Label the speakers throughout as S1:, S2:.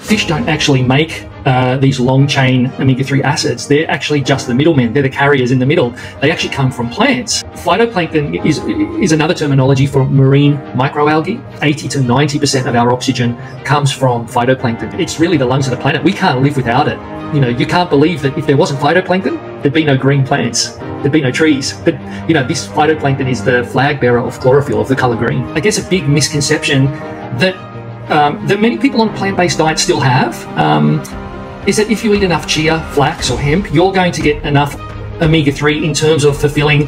S1: Fish don't actually make these long-chain omega-3 acids. They're actually just the middlemen. They're the carriers in the middle. They actually come from plants. Phytoplankton is another terminology for marine microalgae. 80 to 90% of our oxygen comes from phytoplankton. It's really the lungs of the planet. We can't live without it. You know, you can't believe that if there wasn't phytoplankton, there'd be no green plants. There'd be no trees. But, you know, this phytoplankton is the flag bearer of chlorophyll, of the color green. I guess a big misconception that many people on plant-based diets still have is that if you eat enough chia, flax, or hemp, you're going to get enough omega-3 in terms of fulfilling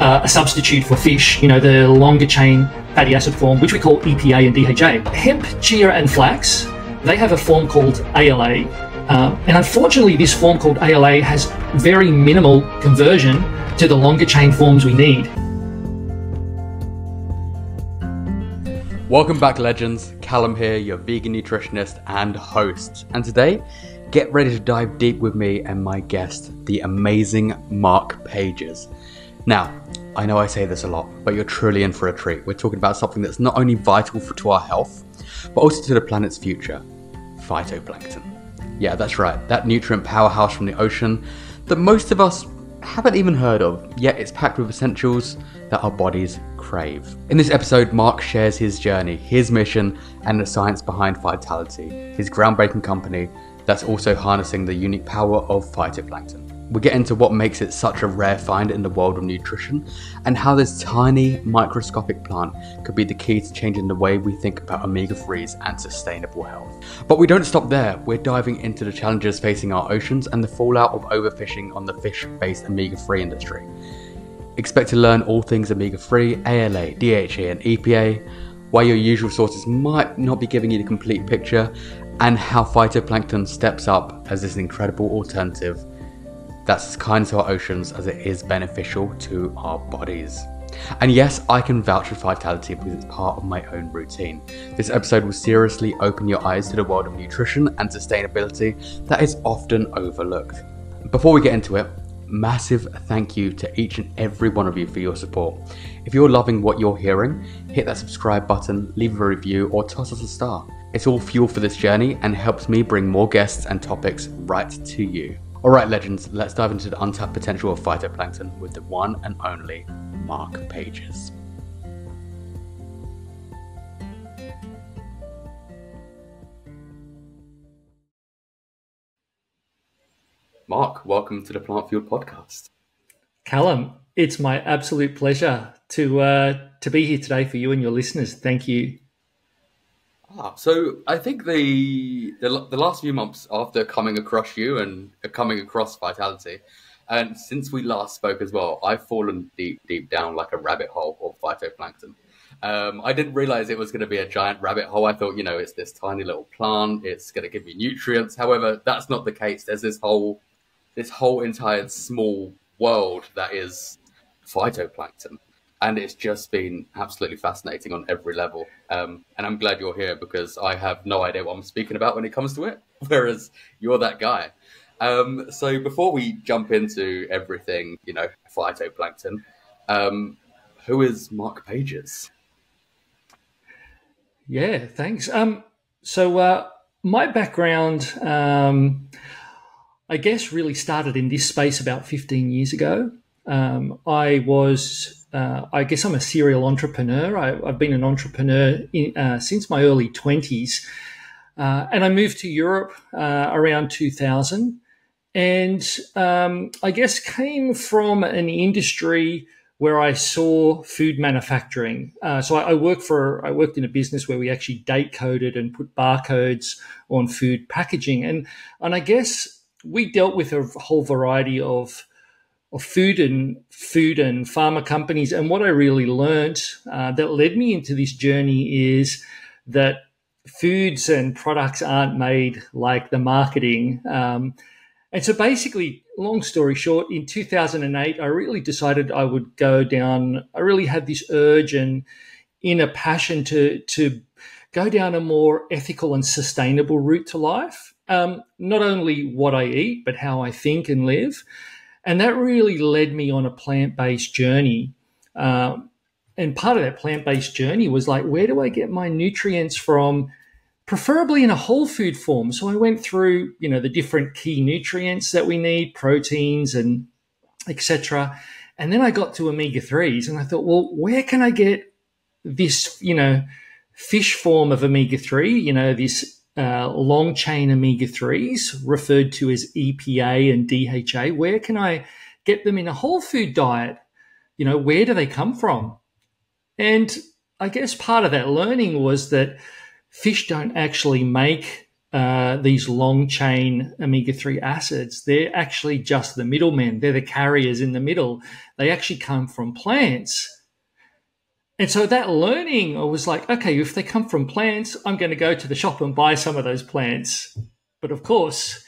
S1: a substitute for fish, you know, the longer chain fatty acid form, which we call EPA and DHA. Hemp, chia, and flax, they have a form called ALA. And unfortunately, this form called ALA has very minimal conversion to the longer chain forms we need.
S2: Welcome back, legends. Callum here, your vegan nutritionist and host. And today, get ready to dive deep with me and my guest, the amazing Mark Pages. Now, I know I say this a lot, but you're truly in for a treat. We're talking about something that's not only vital to our health, but also to the planet's future: phytoplankton. Yeah, that's right, that nutrient powerhouse from the ocean that most of us haven't even heard of, yet it's packed with essentials that our bodies crave. In this episode, Mark shares his journey, his mission, and the science behind Phytality, his groundbreaking company that's also harnessing the unique power of phytoplankton. We get into what makes it such a rare find in the world of nutrition, and how this tiny microscopic plant could be the key to changing the way we think about omega-3s and sustainable health. But we don't stop there. We're diving into the challenges facing our oceans and the fallout of overfishing on the fish-based omega-3 industry. Expect to learn all things omega-3, ALA, DHA and EPA, why your usual sources might not be giving you the complete picture, and how phytoplankton steps up as this incredible alternative that's as kind to our oceans as it is beneficial to our bodies. And yes, I can vouch for Phytality because it's part of my own routine. This episode will seriously open your eyes to the world of nutrition and sustainability that is often overlooked. Before we get into it, massive thank you to each and every one of you for your support. If you're loving what you're hearing, hit that subscribe button, leave a review, or toss us a star. It's all fuel for this journey and helps me bring more guests and topics right to you. Alright, legends, let's dive into the untapped potential of phytoplankton with the one and only Mark Pages. Mark, welcome to the Plant Fueled Podcast.
S1: Callum, it's my absolute pleasure to be here today for you and your listeners. Thank you.
S2: So I think the last few months after coming across you and coming across Phytality, and since we last spoke as well, I've fallen deep down like a rabbit hole of phytoplankton. I didn't realize it was going to be a giant rabbit hole. I thought, you know, it's this tiny little plant, it's going to give me nutrients. However, that's not the case. There's this whole entire small world that is phytoplankton. And it's just been absolutely fascinating on every level. And I'm glad you're here because I have no idea what I'm speaking about when it comes to it, whereas you're that guy. So before we jump into everything, you know, phytoplankton, who is Mark Pages?
S1: Yeah, thanks. So my background, I guess, really started in this space about 15 years ago. I guess I'm a serial entrepreneur. I've been an entrepreneur since my early 20s. And I moved to Europe around 2000 and I guess came from an industry where I saw food manufacturing. So I worked in a business where we actually date coded and put barcodes on food packaging. And I guess we dealt with a whole variety of food and pharma companies. And what I really learned that led me into this journey is that foods and products aren't made like the marketing. And so basically, long story short, in 2008, I really decided I would go down. I really had this urge and inner passion to go down a more ethical and sustainable route to life. Not only what I eat, but how I think and live. And that really led me on a plant-based journey. And part of that plant-based journey was like, where do I get my nutrients from preferably in a whole food form. So I went through, the different key nutrients that we need, proteins and etc. And then I got to omega-3s and I thought, well, where can I get this, fish form of omega-3, this long chain omega-3s referred to as EPA and DHA? Where can I get them in a whole food diet? Where do they come from? And I guess part of that learning was that fish don't actually make these long chain omega-3 acids. They're actually just the middlemen. They're the carriers in the middle. They actually come from plants. And so that learning, I was like, okay, if they come from plants, I'm going to go to the shop and buy some of those plants. But of course,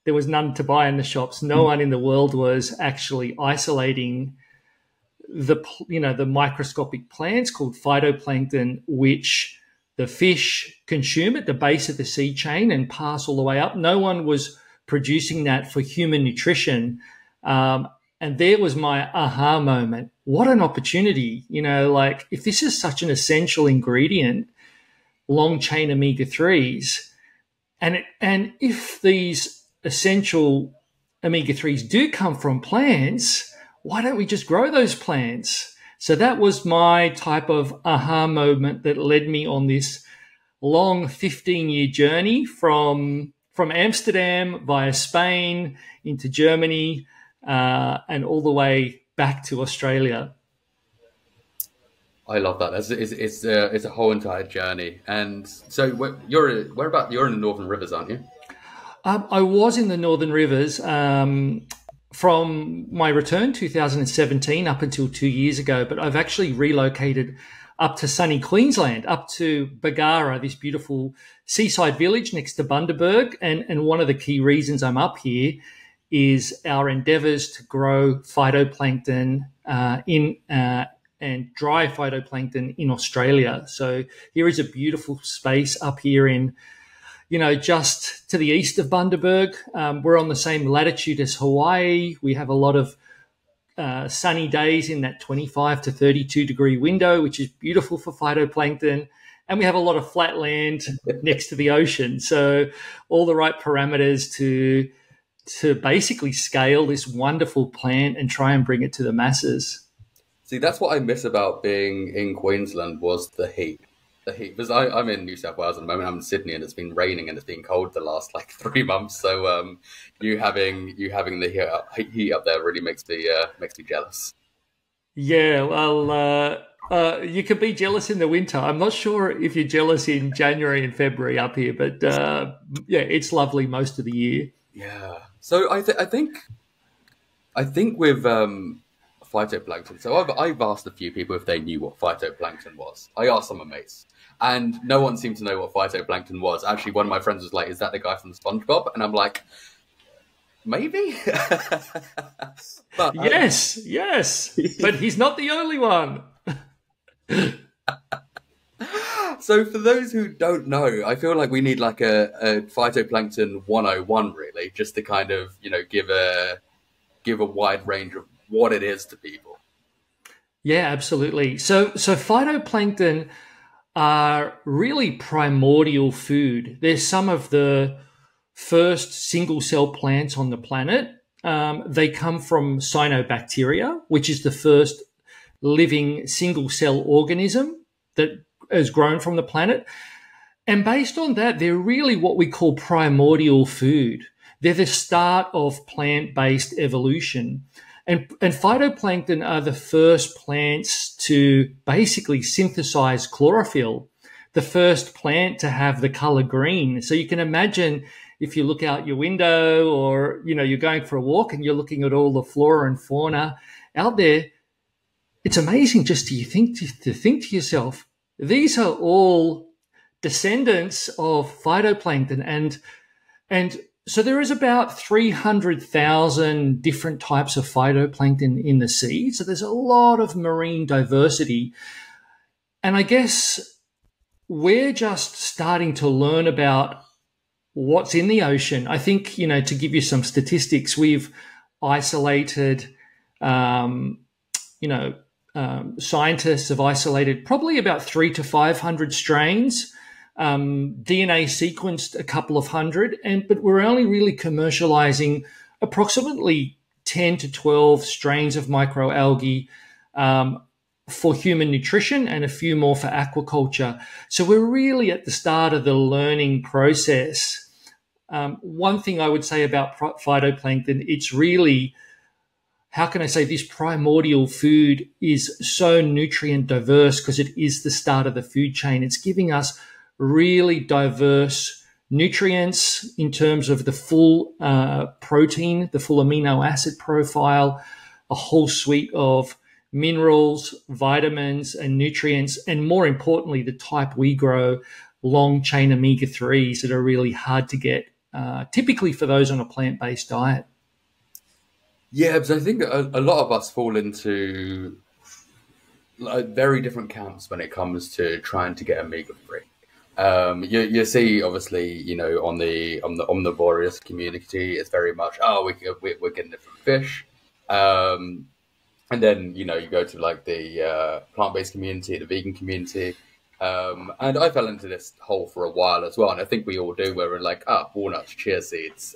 S1: there was none to buy in the shops. No one in the world was actually isolating the microscopic plants called phytoplankton, which the fish consume at the base of the sea chain and pass all the way up. No one was producing that for human nutrition. And there was my aha moment. What an opportunity, if this is such an essential ingredient, long chain omega-3s, and if these essential omega-3s do come from plants, why don't we just grow those plants? So that was my type of aha moment that led me on this long 15-year journey from Amsterdam via Spain into Germany, and all the way back to Australia.
S2: I love that. It's a whole entire journey. And so you're in the Northern Rivers, aren't you?
S1: I was in the Northern Rivers from my return 2017 up until 2 years ago, but I've actually relocated up to sunny Queensland, up to Bargara, this beautiful seaside village next to Bundaberg. And one of the key reasons I'm up here is our endeavours to grow phytoplankton and dry phytoplankton in Australia. So here is a beautiful space up here in, just to the east of Bundaberg. We're on the same latitude as Hawaii. We have a lot of sunny days in that 25 to 32 degree window, which is beautiful for phytoplankton. And we have a lot of flat land next to the ocean. So all the right parameters to basically scale this wonderful plant and try and bring it to the masses.
S2: See, that's what I miss about being in Queensland was the heat. Because I'm in New South Wales at the moment. I'm in Sydney, and it's been raining and it's been cold the last 3 months. So you having the heat up there really makes me jealous.
S1: Yeah, well, you can be jealous in the winter. I'm not sure if you're jealous in January and February up here, but it's lovely most of the year.
S2: Yeah. So I think with phytoplankton. So I've asked a few people if they knew what phytoplankton was. I asked some of my mates, and no one seemed to know what phytoplankton was. Actually, one of my friends was like, "Is that the guy from SpongeBob?" And I'm like, maybe. But,
S1: yes, but he's not the only one.
S2: So for those who don't know, I feel like we need like a phytoplankton 101 really, just to kind of, give a wide range of what it is to people.
S1: Yeah, absolutely. So phytoplankton are really primordial food. They're some of the first single cell plants on the planet. They come from cyanobacteria, which is the first living single cell organism that has grown from the planet. And based on that, they're really what we call primordial food. They're the start of plant-based evolution. And phytoplankton are the first plants to basically synthesize chlorophyll, the first plant to have the color green. So you can imagine if you look out your window or, you're going for a walk and you're looking at all the flora and fauna out there, it's amazing just to think to yourself, these are all descendants of phytoplankton. And so there is about 300,000 different types of phytoplankton in the sea. So there's a lot of marine diversity. And I guess we're just starting to learn about what's in the ocean. I think, to give you some statistics, we've isolated, scientists have isolated probably about 300 to 500 strains DNA sequenced a couple of hundred, but we're only really commercializing approximately 10 to 12 strains of microalgae for human nutrition and a few more for aquaculture. So we're really at the start of the learning process. One thing I would say about phytoplankton, it's really, how can I say, this primordial food is so nutrient diverse because it is the start of the food chain. It's giving us really diverse nutrients in terms of the full protein, the full amino acid profile, a whole suite of minerals, vitamins, and nutrients, and more importantly, the type we grow, long chain omega-3s that are really hard to get, typically for those on a plant-based diet.
S2: Yeah, because I think a lot of us fall into very different camps when it comes to trying to get omega-3. You see, obviously, on the omnivorous community, it's very much, we're getting it from fish. And then, you go to like the plant-based community, the vegan community. And I fell into this hole for a while as well. And I think we all do, where we're like, walnuts, chia seeds,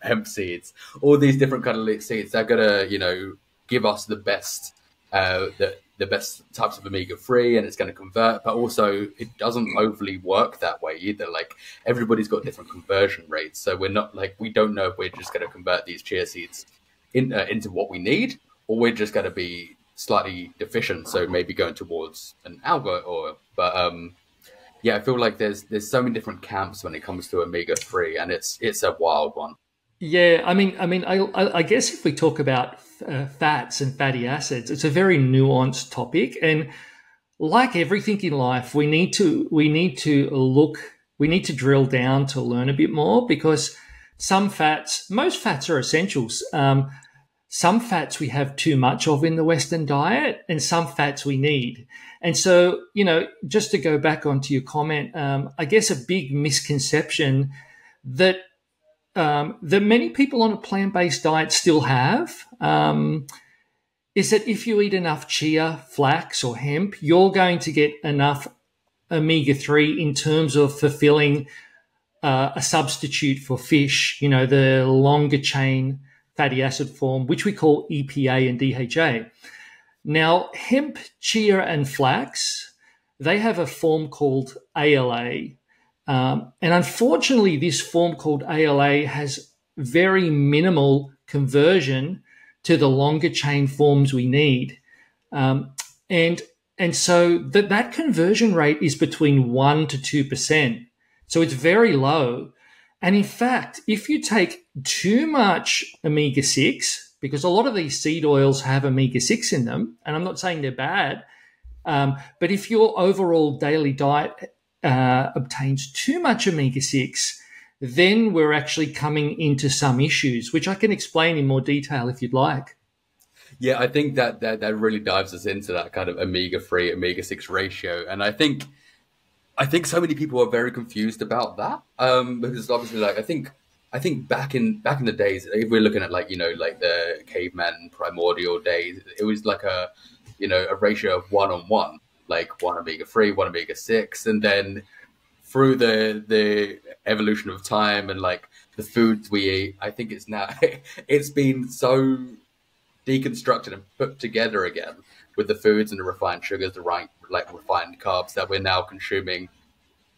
S2: hemp seeds, all these different kind of seeds that are going to, give us the best, the best types of omega-3, and it's going to convert. But also, it doesn't overly work that way either. Like, everybody's got different conversion rates. So we're not like, we don't know if we're just going to convert these chia seeds into what we need, or we're just going to be slightly deficient, so maybe going towards an alga oil. But I feel like there's so many different camps when it comes to omega-3, and it's a wild one.
S1: Yeah, I guess if we talk about fats and fatty acids, it's a very nuanced topic, and like everything in life, we need to drill down to learn a bit more, because most fats are essentials. Some fats we have too much of in the Western diet, and some fats we need. And so, just to go back onto your comment, I guess a big misconception that many people on a plant-based diet still have is that if you eat enough chia, flax, or hemp, you're going to get enough omega-3 in terms of fulfilling a substitute for fish, the longer chain fatty acid form, which we call EPA and DHA. Now, hemp, chia, and flax, they have a form called ALA. And unfortunately, this form called ALA has very minimal conversion to the longer chain forms we need. And so that conversion rate is between 1% to 2%. So it's very low. And in fact, if you take too much omega-6, because a lot of these seed oils have omega-6 in them, and I'm not saying they're bad, but if your overall daily diet obtains too much omega-6, then we're actually coming into some issues, which I can explain in more detail if you'd like.
S2: Yeah, I think that really dives us into that kind of omega-3, omega-6 ratio. And I think so many people are very confused about that, because obviously, like, I think back in the days, if we're looking at like the caveman primordial days, it was like a ratio of 1-on-1, like 1 omega-3, 1 omega-6, and then through the evolution of time and like the foods we eat, I think it's been so deconstructed and put together again with the foods and the refined sugars, the refined carbs that we're now consuming.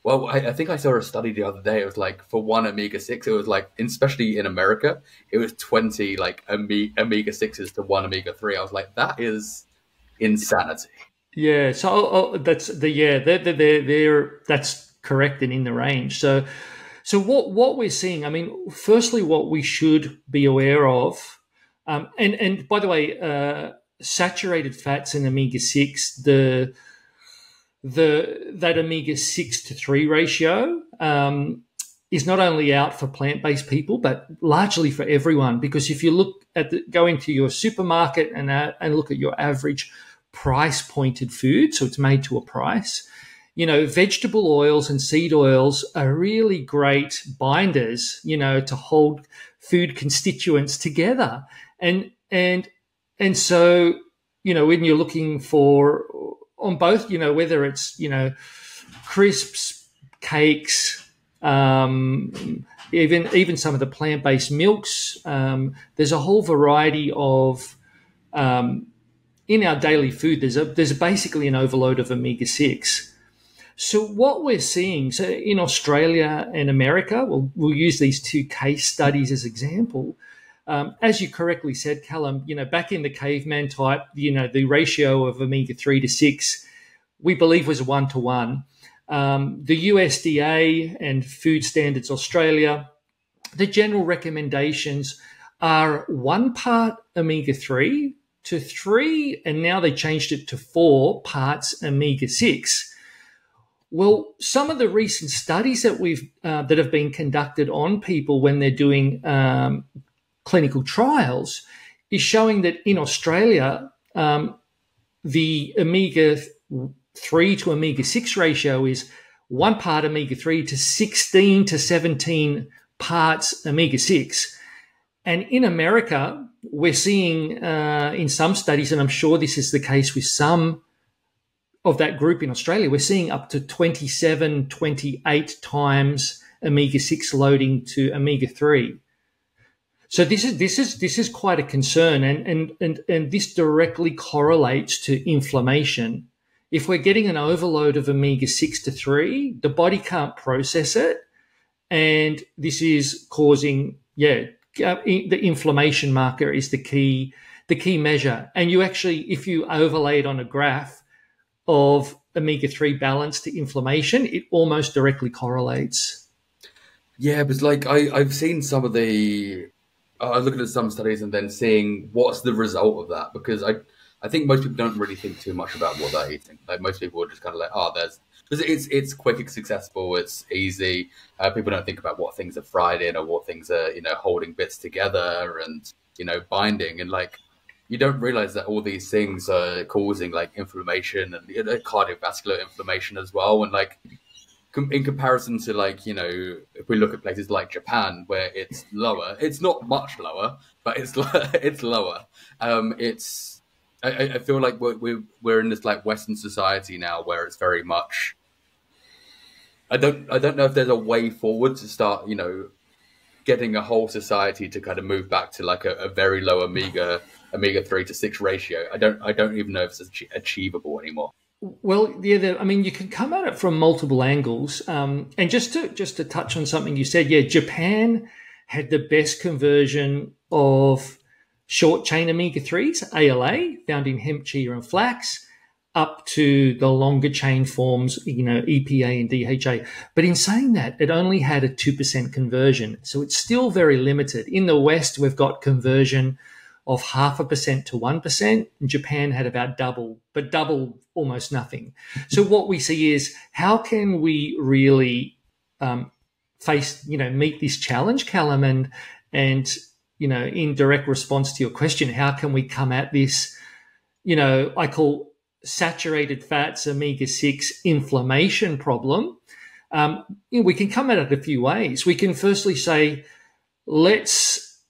S2: Well, I think I saw a study the other day. It was like for 1 omega-6, it was like, especially in America, it was 20 like omega-6s to 1 omega-3. I was like, that is insanity.
S1: Yeah, so that's correct and in the range. So what we're seeing, firstly, what we should be aware of, and by the way, saturated fats and omega-6, that omega-6 to 3 ratio is not only out for plant-based people, but largely for everyone. Because if you go into your supermarket and look at your average price-pointed food, so it's made to a price, vegetable oils and seed oils are really great binders, to hold food constituents together. And so, when you're looking for on both, whether it's, crisps, cakes, even some of the plant-based milks. There's a whole variety of in our daily food. There's basically an overload of omega-6. So what we're seeing, so in Australia and America, we'll use these two case studies as example. As you correctly said, Callum, back in the caveman type, the ratio of omega-3 to 6, we believe was 1-to-1. The USDA and Food Standards Australia, the general recommendations are 1 part omega-3 to 3, and now they changed it to 4 parts omega-6. Well, some of the recent studies that have been conducted on people when they're doing clinical trials is showing that in Australia, the omega-3 to omega-6 ratio is 1 part omega-3 to 16 to 17 parts omega-6. And in America, we're seeing in some studies, and I'm sure this is the case with some of that group in Australia, we're seeing up to 27, 28 times omega-6 loading to omega-3. So this is quite a concern, and this directly correlates to inflammation. If we're getting an overload of omega-6 to 3, the body can't process it, and this is causing, the inflammation marker is the key measure. And you actually, if you overlay it on a graph of omega-3 balance to inflammation, it almost directly correlates.
S2: Yeah, but I've seen some of the, I was looking at some studies and then seeing what's the result of that, because I think most people don't really think too much about what they're eating. Like most people are just kind of like, because it's quick, it's successful, it's easy. People don't think about what things are fried in or what things are, holding bits together and, binding, and you don't realize that all these things are causing inflammation and cardiovascular inflammation as well. And in comparison to if we look at places like Japan where it's lower, it's not much lower, but it's lower. I feel like we're in this Western society now where it's very much. I don't know if there's a way forward to start getting a whole society to kind of move back to a very low omega-3 to 6 ratio. I don't even know if it's achievable anymore.
S1: Well, yeah, you can come at it from multiple angles. And just to touch on something you said, Japan had the best conversion of short chain omega-3s, ALA, found in hemp, chia, and flax, up to the longer chain forms, EPA and DHA. But in saying that, it only had a 2% conversion. So it's still very limited. In the West, we've got conversion of 0.5% to 1%. And Japan had about double, but double almost nothing. So what we see is, how can we really meet this challenge, Callum? And in direct response to your question, how can we come at this, I call saturated fats, omega-6 inflammation problem? We can come at it a few ways. We can firstly say, let's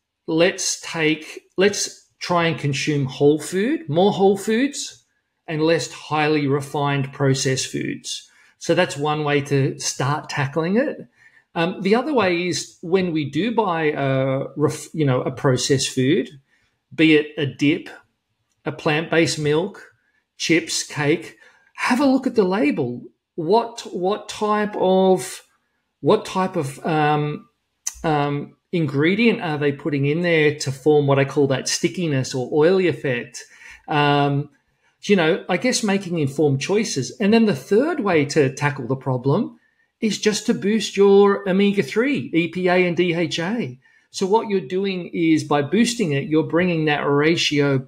S1: try and consume whole food, more whole foods, and less highly refined processed foods. So that's one way to start tackling it. The other way is, when we do buy a processed food, be it a dip, a plant-based milk, chips, cake, have a look at the label. What type of ingredient are they putting in there to form what I call that stickiness or oily effect? I guess making informed choices. And then the third way to tackle the problem is just to boost your omega-3, EPA and DHA. So what you're doing is, by boosting it, you're bringing that ratio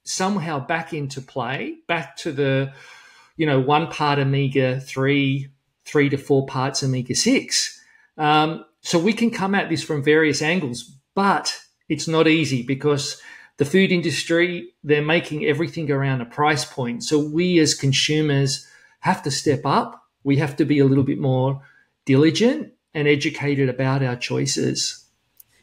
S1: somehow back into play, back to the, 1 part omega-3, 3 to 4 parts omega-6. So we can come at this from various angles, but it's not easy, because the food industry, they're making everything around a price point. So we as consumers have to step up. We have to be a little bit more diligent and educated about our choices.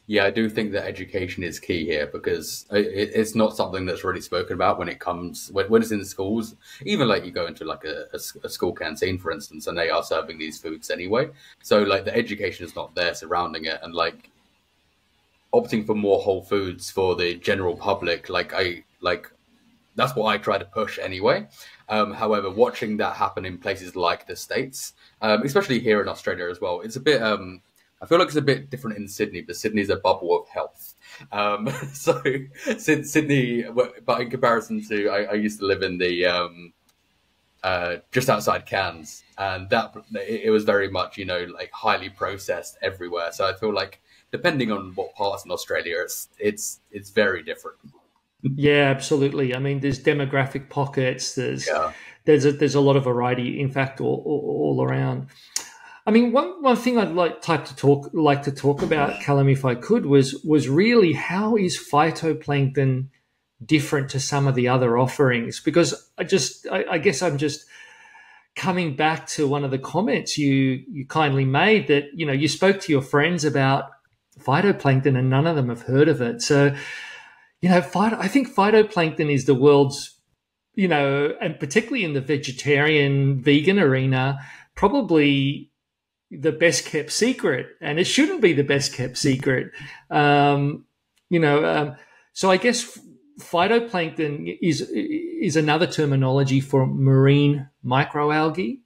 S2: Yeah, I do think that education is key here because it's not something that's really spoken about when it comes when it's in the schools. Even like you go into like a school canteen, for instance, and they are serving these foods anyway. So like the education is not there surrounding it, and like opting for more whole foods for the general public, like that's what I try to push anyway. However, watching that happen in places like the States, especially here in Australia as well, it's a bit. I feel like it's a bit different in Sydney, but Sydney's a bubble of health. So Sydney, but in comparison to, I used to live in the just outside Cairns, and that it was very much like highly processed everywhere. So I feel like depending on what parts in Australia, it's very different.
S1: Yeah, absolutely. I mean, there's demographic pockets.
S2: Yeah.
S1: There's a lot of variety. In fact, all around. I mean, one thing I'd like to talk about, Callum, if I could, was really how is phytoplankton different to some of the other offerings? Because I guess I'm just coming back to one of the comments you kindly made that you spoke to your friends about phytoplankton and none of them have heard of it. So I think phytoplankton is the world's, and particularly in the vegetarian, vegan arena, probably the best kept secret. And it shouldn't be the best kept secret. So I guess phytoplankton is another terminology for marine microalgae.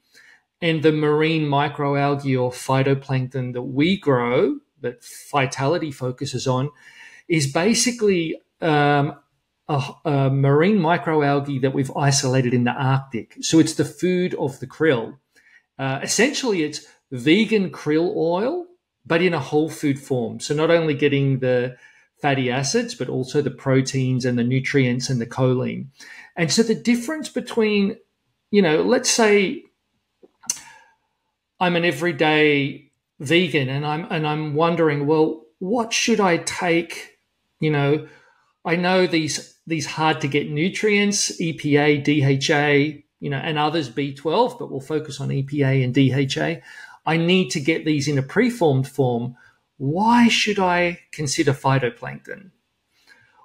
S1: And the marine microalgae or phytoplankton that we grow, that Phytality focuses on, is basically a marine microalgae that we've isolated in the Arctic. So it's the food of the krill. Essentially, it's vegan krill oil, but in a whole food form. So not only getting the fatty acids, but also the proteins and the nutrients and the choline. And so the difference between, let's say I'm an everyday vegan and I'm wondering, well, what should I take? I know these hard to get nutrients, EPA, DHA, and others, B12, but we'll focus on EPA and DHA. I need to get these in a preformed form. Why should I consider phytoplankton?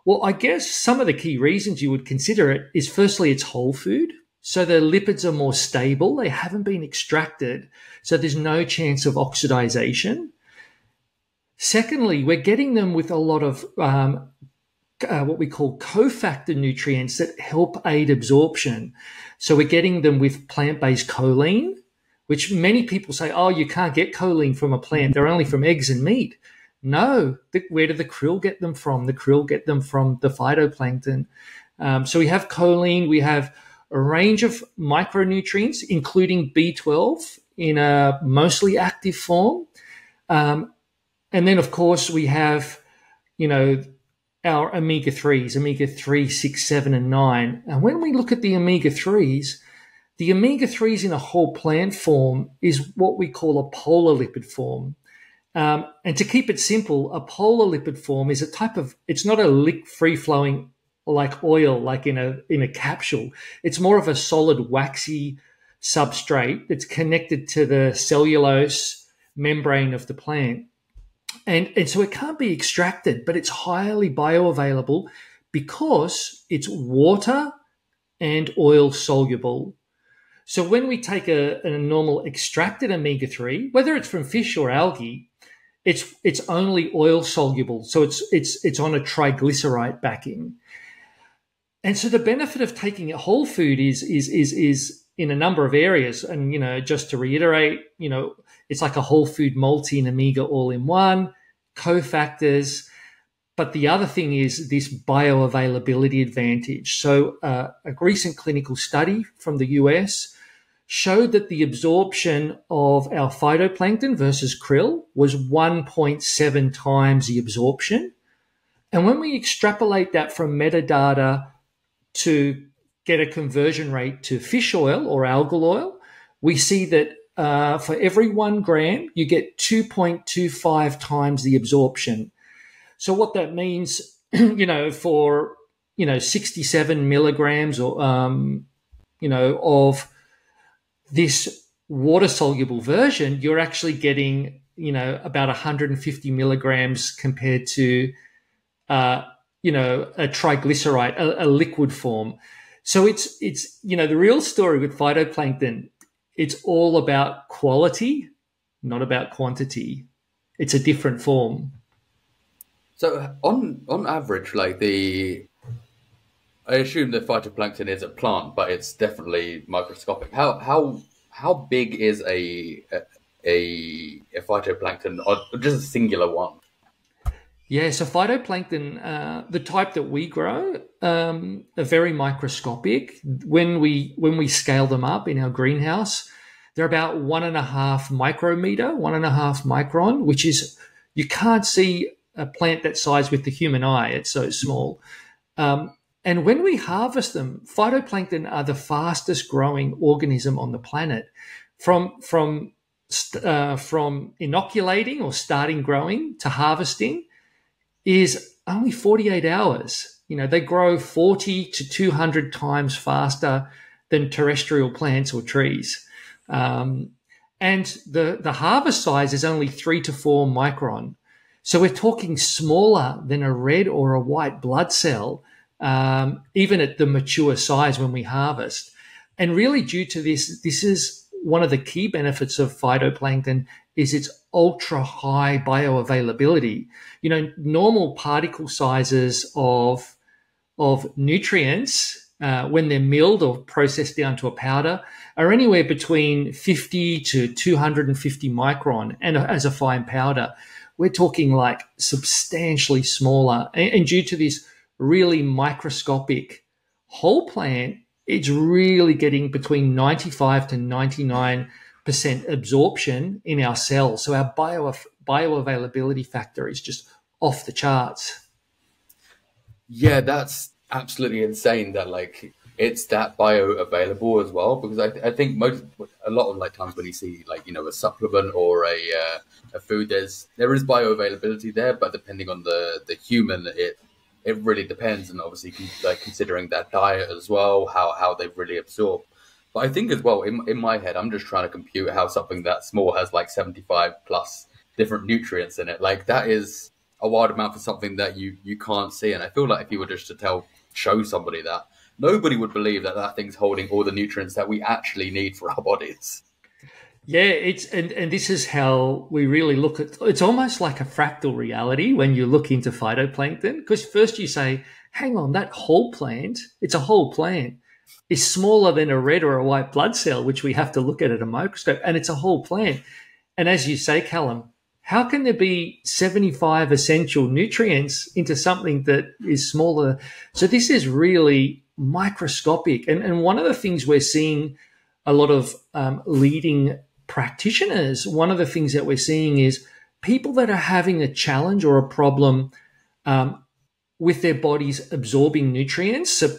S1: Well, I guess some of the key reasons you would consider it is firstly, it's whole food. So the lipids are more stable. They haven't been extracted. So there's no chance of oxidization. Secondly, we're getting them with a lot of what we call cofactor nutrients that help aid absorption. So we're getting them with plant-based choline, which many people say, oh, you can't get choline from a plant. They're only from eggs and meat. No, where do the krill get them from? The krill get them from the phytoplankton. So we have choline, we have a range of micronutrients, including B12 in a mostly active form. And then, of course, we have, our omega-3s, omega-3, 6, 7, and 9. And when we look at the omega-3s in a whole plant form is what we call a polar lipid form. And to keep it simple, a polar lipid form is a type of, it's not a free-flowing like oil, like in a capsule. It's more of a solid, waxy substrate that's connected to the cellulose membrane of the plant. And so it can't be extracted, but it's highly bioavailable because it's water and oil soluble. So when we take a normal extracted omega-3, whether it's from fish or algae, it's only oil soluble. So it's on a triglyceride backing. And so the benefit of taking a whole food is in a number of areas. And, just to reiterate, it's like a whole food multi and omega all in one, cofactors. But the other thing is this bioavailability advantage. So a recent clinical study from the US showed that the absorption of our phytoplankton versus krill was 1.7 times the absorption. And when we extrapolate that from metadata to get a conversion rate to fish oil or algal oil, we see that for every 1 gram, you get 2.25 times the absorption. So what that means, for, 67 milligrams or, of this water-soluble version, you're actually getting about 150 milligrams compared to, a triglyceride, a liquid form. So it's the real story with phytoplankton. It's all about quality, not about quantity. It's a different form.
S2: So on average, I assume that phytoplankton is a plant, but it's definitely microscopic. How big is a phytoplankton, or just a singular one?
S1: Yeah, so phytoplankton, the type that we grow, are very microscopic. When we scale them up in our greenhouse, they're about 1.5 micrometer, 1.5 micron, which is, you can't see a plant that size with the human eye. It's so small. And when we harvest them, phytoplankton are the fastest growing organism on the planet. From inoculating or starting growing to harvesting is only 48 hours. They grow 40 to 200 times faster than terrestrial plants or trees. And the harvest size is only 3 to 4 micron. So we're talking smaller than a red or a white blood cell, even at the mature size when we harvest. And really due to this is one of the key benefits of phytoplankton is its ultra high bioavailability. Normal particle sizes of nutrients, when they're milled or processed down to a powder, are anywhere between 50 to 250 micron, and as a fine powder, we're talking like substantially smaller. And due to this really microscopic whole plant, it's really getting between 95 to 99% absorption in our cells. So our bioavailability factor is just off the charts.
S2: Yeah, that's absolutely insane that it's that bioavailable as well, because I think a lot of times when you see a supplement or a food, there is bioavailability there, but depending on the human, it really depends, and obviously considering that diet as well, how they've really absorbed. But I think as well, in my head, I'm just trying to compute how something that small has 75 plus different nutrients in it. That is a wild amount for something that you can't see. And I feel like if you were just to show somebody that, nobody would believe that thing's holding all the nutrients that we actually need for our bodies.
S1: Yeah, and this is how we really look at it's almost like a fractal reality when you look into phytoplankton, because first you say, hang on, that whole plant, it's a whole plant, is smaller than a red or a white blood cell, which we have to look at a microscope, and it's a whole plant. And as you say, Callum, how can there be 75 essential nutrients into something that is smaller? So this is really microscopic. And one of the things we're seeing a lot of leading practitioners, one of the things that we're seeing is people that are having a challenge or a problem with their bodies absorbing nutrients. So,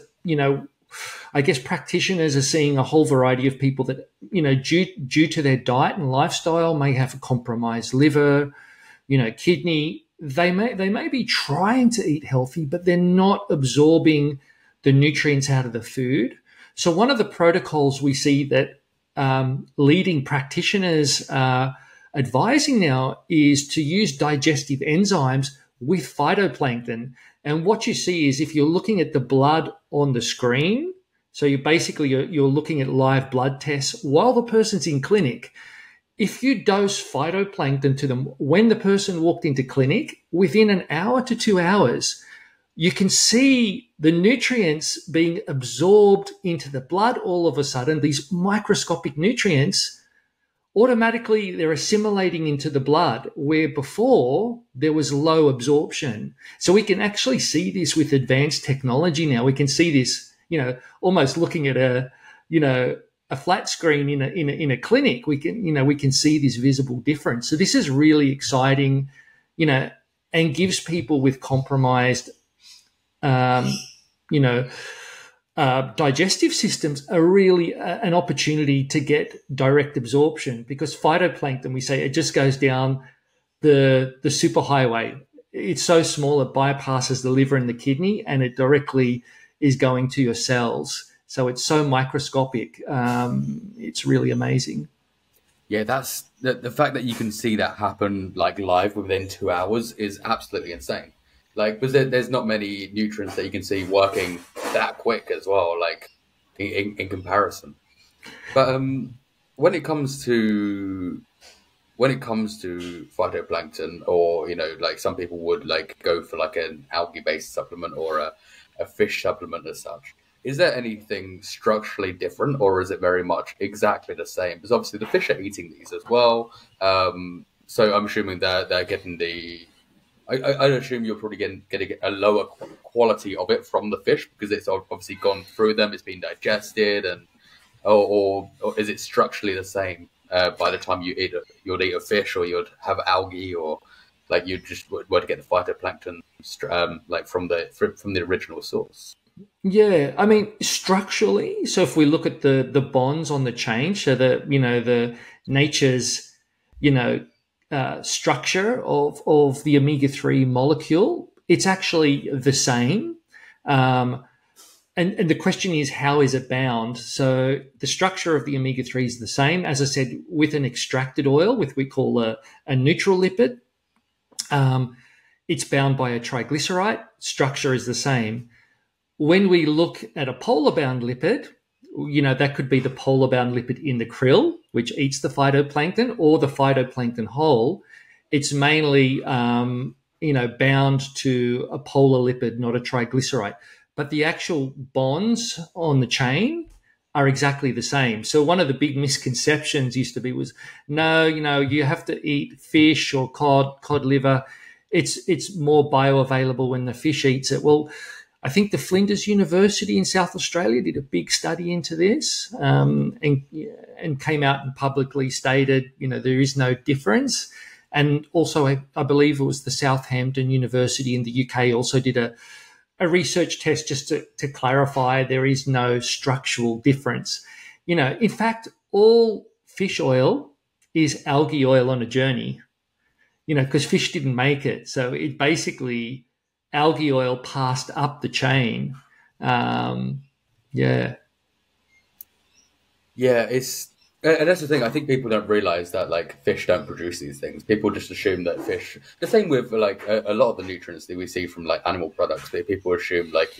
S1: I guess practitioners are seeing a whole variety of people that, due to their diet and lifestyle may have a compromised liver, kidney. They may be trying to eat healthy, but they're not absorbing the nutrients out of the food. So one of the protocols we see that leading practitioners are advising now is to use digestive enzymes with phytoplankton. And what you see is if you're looking at the blood on the screen, so you're looking at live blood tests while the person's in clinic. If you dose phytoplankton to them when the person walked into clinic, within an hour to 2 hours, you can see the nutrients being absorbed into the blood all of a sudden. These microscopic nutrients, automatically they're assimilating into the blood, where before there was low absorption. So we can actually see this with advanced technology now. We can see this, almost looking at a flat screen in a clinic. We can see this visible difference. So this is really exciting, and gives people with compromised digestive systems are really an opportunity to get direct absorption, because phytoplankton, we say, it just goes down the superhighway. It's so small it bypasses the liver and the kidney, and it directly is going to your cells. So it's so microscopic. It's really amazing.
S2: Yeah, that's the fact that you can see that happen like live within 2 hours is absolutely insane. Like, because there's not many nutrients that you can see working that quick as well, like in comparison. But when it comes to phytoplankton, or like some people would like go for like an algae based supplement or a fish supplement as such. Is there anything structurally different, or is it very much exactly the same? Because obviously the fish are eating these as well, so I'm assuming they're getting the. I assume you're probably getting a lower quality of it from the fish because it's obviously gone through them, it's been digested, and or is it structurally the same by the time you'd eat a fish, or you'd have algae, or like you just were to get the phytoplankton like from the original source?
S1: Yeah, I mean structurally. So if we look at the bonds on the chain, so the nature's you know structure of the omega-3 molecule, it's actually the same. Um, and the question is, how is it bound? So the structure of the omega-3 is the same, as I said, with an extracted oil, with we call a neutral lipid. Um, it's bound by a triglyceride. Structure is the same. When we look at a polar bound lipid, that could be the polar bound lipid in the krill, which eats the phytoplankton, or the phytoplankton whole. It's mainly, bound to a polar lipid, not a triglyceride. But the actual bonds on the chain are exactly the same. So one of the big misconceptions used to be was, no, you have to eat fish or cod liver. It's more bioavailable when the fish eats it. Well, I think the Flinders University in South Australia did a big study into this, and came out and publicly stated, there is no difference. And also, I believe it was the Southampton University in the UK also did a research test just to clarify there is no structural difference. In fact, all fish oil is algae oil on a journey, because fish didn't make it. So it basically algae oil passed up the chain. Yeah.
S2: Yeah, and that's the thing. I think people don't realize that like fish don't produce these things. People just assume that fish. The same with like a lot of the nutrients that we see from like animal products. People assume like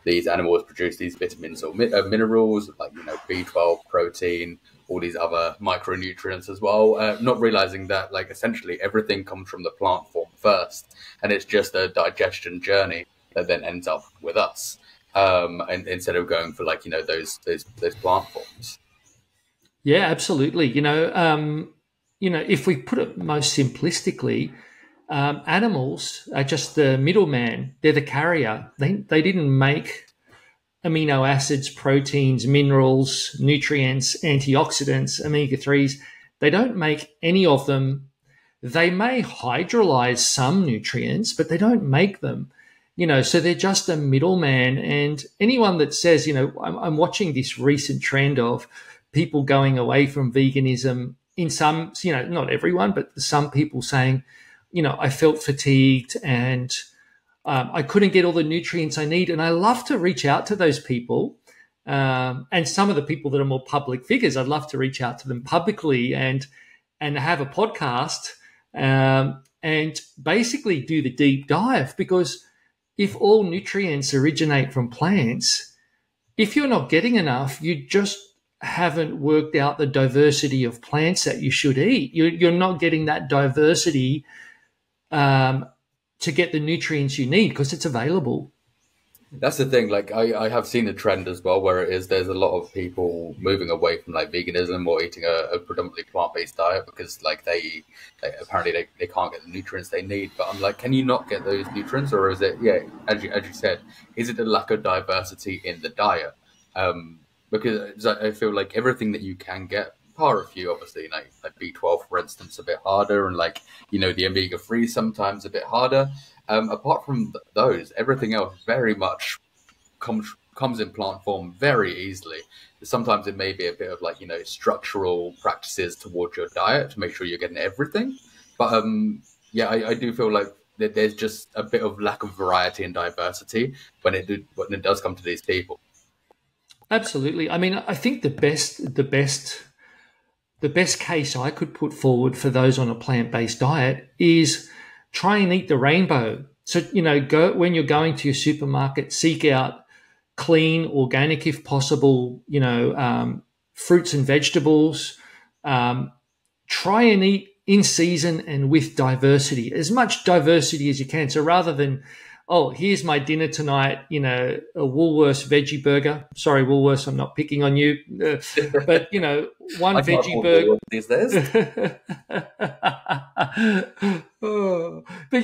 S2: these animals produce these vitamins or minerals like B12, protein, all these other micronutrients as well. Not realizing that like essentially everything comes from the plant form first, and it's just a digestion journey that then ends up with us. And instead of going for like those plant forms.
S1: Yeah, absolutely. If we put it most simplistically, animals are just the middleman. They're the carrier. They didn't make amino acids, proteins, minerals, nutrients, antioxidants, omega-3s. They don't make any of them. They may hydrolyze some nutrients, but they don't make them. So they're just a middleman. And anyone that says, I'm watching this recent trend of people going away from veganism in some, not everyone, but some people saying, I felt fatigued and I couldn't get all the nutrients I need. And I love to reach out to those people. And some of the people that are more public figures, I'd love to reach out to them publicly and have a podcast and basically do the deep dive, because if all nutrients originate from plants, if you're not getting enough, you just haven't worked out the diversity of plants that you should eat. You're not getting that diversity to get the nutrients you need because it's available.
S2: That's the thing. Like I have seen a trend as well where there's a lot of people moving away from like veganism or eating a predominantly plant-based diet because like they apparently they can't get the nutrients they need. But I'm like, can you not get those nutrients, or is it as you said, is it the lack of diversity in the diet? Because I feel like everything that you can get, bar a few obviously, like B12 for instance, a bit harder, and like the omega-3 sometimes a bit harder. Apart from those, everything else very much comes in plant form very easily. Sometimes it may be a bit of like structural practices towards your diet to make sure you're getting everything. But I do feel like that there's just a bit of lack of variety and diversity when it does come to these people.
S1: Absolutely. I mean, I think the best the best case I could put forward for those on a plant-based diet is try and eat the rainbow. So, go when you're going to your supermarket, seek out clean, organic, if possible, fruits and vegetables. Try and eat in season and with diversity, as much diversity as you can. So rather than, oh, here's my dinner tonight, a Woolworths veggie burger. Sorry, Woolworths, I'm not picking on you. But, one
S2: I
S1: veggie burger.
S2: These days.
S1: But,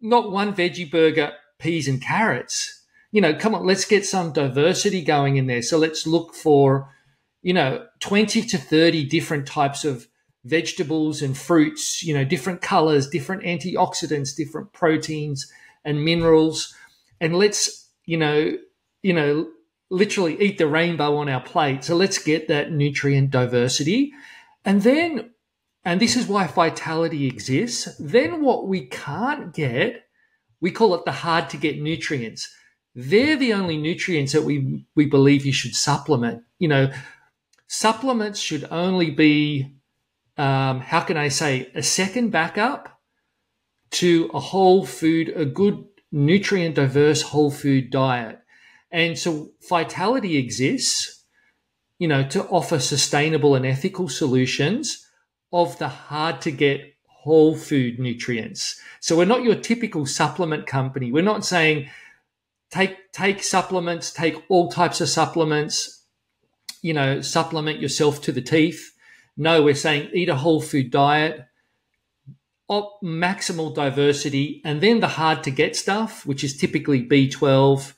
S1: not one veggie burger, peas and carrots. Come on, let's get some diversity going in there. So let's look for, 20 to 30 different types of vegetables and fruits, different colors, different antioxidants, different proteins and minerals. And let's, literally eat the rainbow on our plate. So let's get that nutrient diversity. And then, and this is why Phytality exists, then what we can't get, we call it the hard to get nutrients. They're the only nutrients that we believe you should supplement. Supplements should only be, how can I say, a second backup to a whole food, a good nutrient diverse whole food diet. And so Phytality exists, to offer sustainable and ethical solutions of the hard to get whole food nutrients. So we're not your typical supplement company. We're not saying take supplements, take all types of supplements, supplement yourself to the teeth. No, we're saying eat a whole food diet, maximal diversity, and then the hard to get stuff, which is typically B12,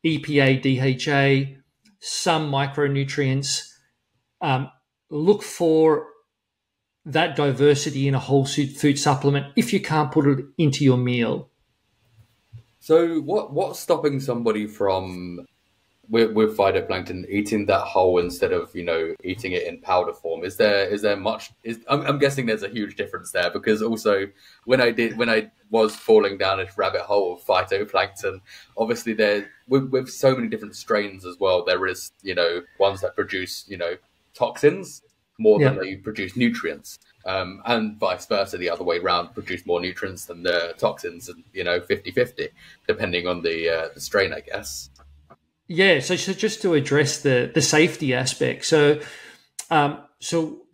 S1: EPA, DHA, some micronutrients. Look for that diversity in a whole food supplement if you can't put it into your meal.
S2: So what's stopping somebody from with phytoplankton eating that whole instead of eating it in powder form? Is there much? I'm guessing there's a huge difference there, because also when I was falling down this rabbit hole of phytoplankton, obviously there with so many different strains as well, there is ones that produce toxins more than they produce nutrients, and vice versa, the other way around, produce more nutrients than the toxins, and 50-50 depending on the strain, I guess.
S1: Yeah, so just to address the safety aspect, so the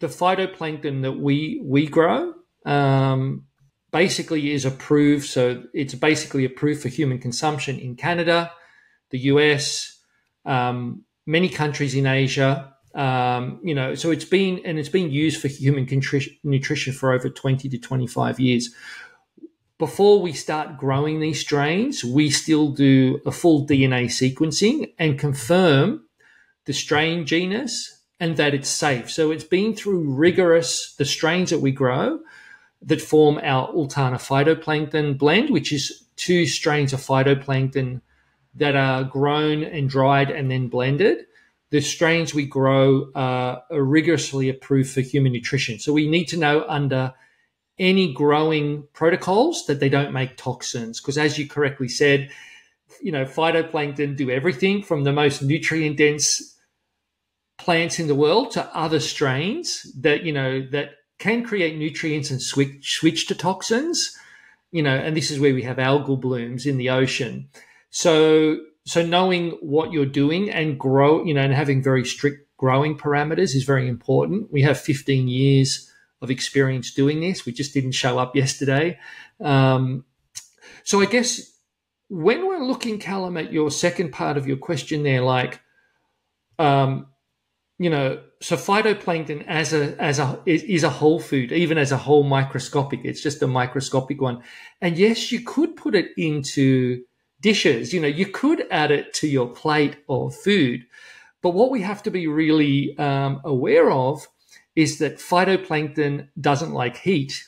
S1: phytoplankton that we grow basically is approved. So it's basically approved for human consumption in Canada, the US, many countries in Asia. So it's been used for human nutrition for over 20 to 25 years. Before we start growing these strains, we still do a full DNA sequencing and confirm the strain genus and that it's safe. So it's been through the strains that we grow that form our Ultana phytoplankton blend, which is 2 strains of phytoplankton that are grown and dried and then blended. The strains we grow are rigorously approved for human nutrition. So we need to know under any growing protocols that they don't make toxins, because as you correctly said, phytoplankton do everything from the most nutrient dense plants in the world to other strains that that can create nutrients and switch to toxins, and this is where we have algal blooms in the ocean. So knowing what you're doing and and having very strict growing parameters is very important. We have 15 years of experience doing this. We just didn't show up yesterday. So I guess when we're looking, Callum, at your second part of your question there, so phytoplankton is a whole food, even as a whole microscopic. It's just a microscopic one. And yes, you could put it into dishes. You could add it to your plate of food. But what we have to be really aware of is that phytoplankton doesn't like heat,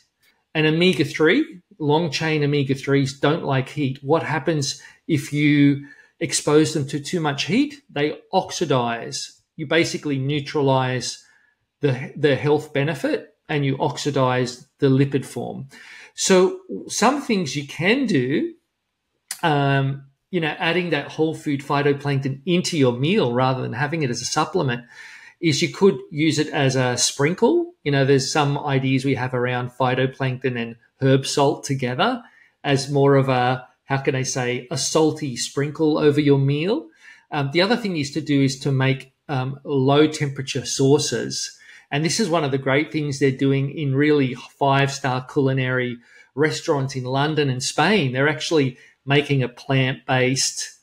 S1: and omega-3, long-chain omega-3s don't like heat. What happens if you expose them to too much heat? They oxidize. You basically neutralize the health benefit and you oxidize the lipid form. So some things you can do, adding that whole food phytoplankton into your meal rather than having it as a supplement, is you could use it as a sprinkle. There's some ideas we have around phytoplankton and herb salt together as more of a, how can I say, a salty sprinkle over your meal. The other thing is to make low temperature sauces. And this is one of the great things they're doing in really 5-star culinary restaurants in London and Spain. They're actually making a plant-based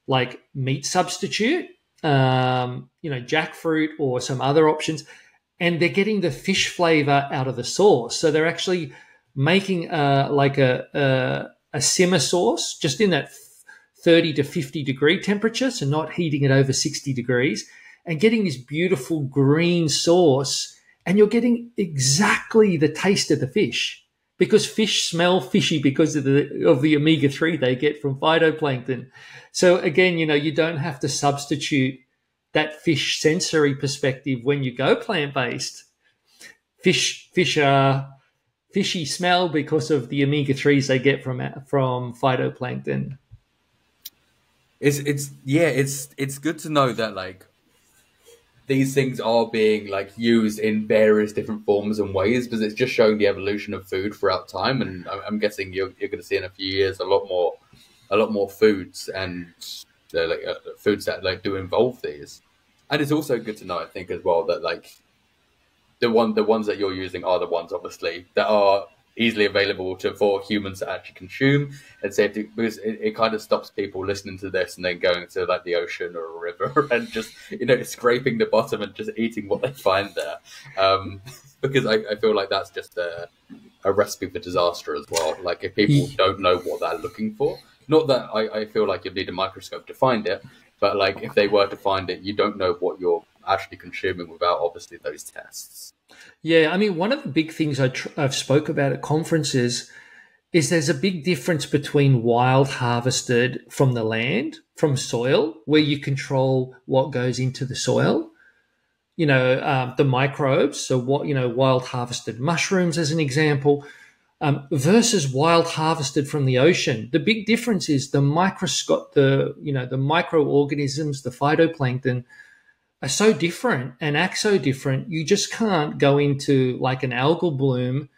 S1: like meat substitute, jackfruit or some other options, and they're getting the fish flavor out of the sauce. So they're actually making a simmer sauce just in that 30 to 50 degree temperature, so not heating it over 60 degrees, and getting this beautiful green sauce, and you're getting exactly the taste of the fish, because fish smell fishy because of the omega-3 they get from phytoplankton. So again, you don't have to substitute that fish sensory perspective when you go plant-based. Fish are fishy smell because of the omega-3s they get from phytoplankton.
S2: It's good to know that like these things are being like used in various different forms and ways, because it's just showing the evolution of food throughout time. And I'm guessing you're going to see in a few years a lot more foods and foods that like do involve these. And it's also good to know, I think, as well, that like the ones that you're using are the ones obviously that are easily available for humans to actually consume and safety, because it kind of stops people listening to this and then going to like the ocean or a river and just scraping the bottom and just eating what they find there, because I feel like that's just a recipe for disaster as well. Like if people don't know what they're looking for, not that I feel like you need a microscope to find it, but like if they were to find it, you don't know what you're actually consuming without obviously those tests.
S1: Yeah, I mean, one of the big things I've spoke about at conferences is there's a big difference between wild harvested from the land, from soil, where you control what goes into the soil, the microbes. So wild harvested mushrooms as an example, versus wild harvested from the ocean. The big difference is the microorganisms, the phytoplankton, are so different and act so different. You just can't go into like an algal bloom,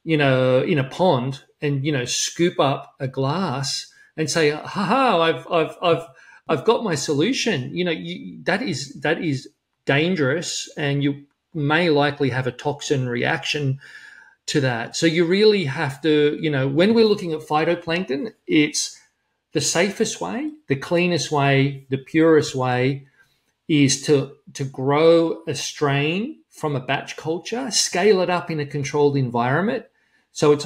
S1: in a pond and, scoop up a glass and say, I've got my solution. That is dangerous, and you may likely have a toxin reaction to that. So you really have to, when we're looking at phytoplankton, it's the safest way, the cleanest way, the purest way is to grow a strain from a batch culture, scale it up in a controlled environment, so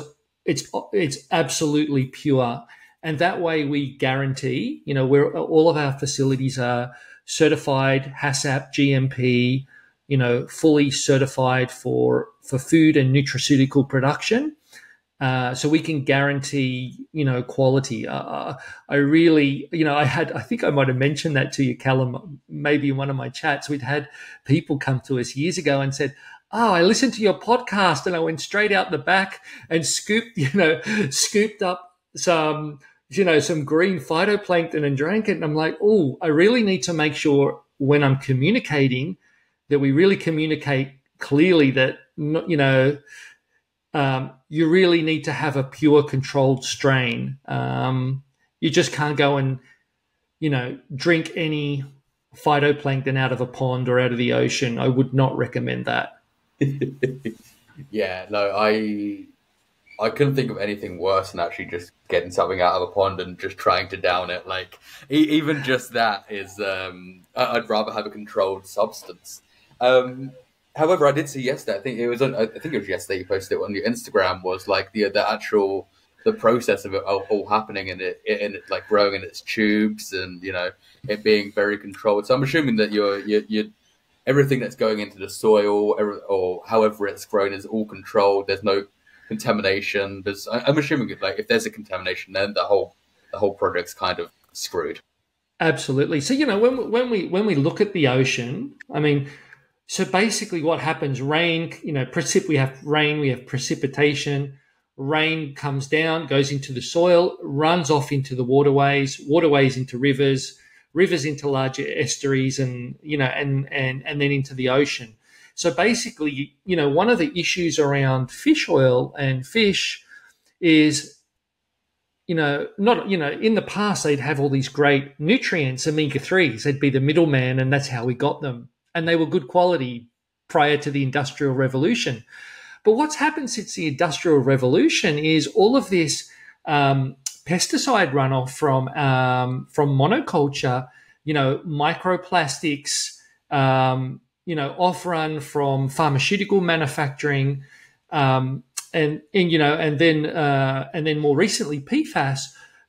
S1: it's absolutely pure, and that way we guarantee, where all of our facilities are certified HACCP, GMP, fully certified for food and nutraceutical production. So we can guarantee, quality. I really, I think I might have mentioned that to you, Callum, maybe in one of my chats. We'd had people come to us years ago and said, "Oh, I listened to your podcast and I went straight out the back and scooped up some green phytoplankton and drank it." And I'm like, "Oh, I really need to make sure when I'm communicating that we really communicate clearly that, you really need to have a pure controlled strain. You just can't go and, drink any phytoplankton out of a pond or out of the ocean. I would not recommend that."
S2: Yeah, no, I couldn't think of anything worse than actually just getting something out of a pond and just trying to down it. Like even just that is, I'd rather have a controlled substance. However, I did see yesterday. I think it was yesterday. You posted it on your Instagram. Was like the process of it all happening and it like growing in its tubes and it being very controlled. So I'm assuming that you're everything that's going into the soil or however it's grown is all controlled. There's no contamination. I'm assuming like if there's a contamination, then the whole project's kind of screwed.
S1: Absolutely. So when we look at the ocean, I mean. So basically what happens, rain, we have rain, we have precipitation, rain comes down, goes into the soil, runs off into the waterways into rivers, rivers into larger estuaries, and and then into the ocean. So basically, one of the issues around fish oil and fish is, not, in the past they'd have all these great nutrients, omega-3s. They'd be the middleman, and that's how we got them. And they were good quality prior to the Industrial Revolution. But what's happened since the Industrial Revolution is all of this pesticide runoff from monoculture, microplastics, off-run from pharmaceutical manufacturing, and then more recently PFAS.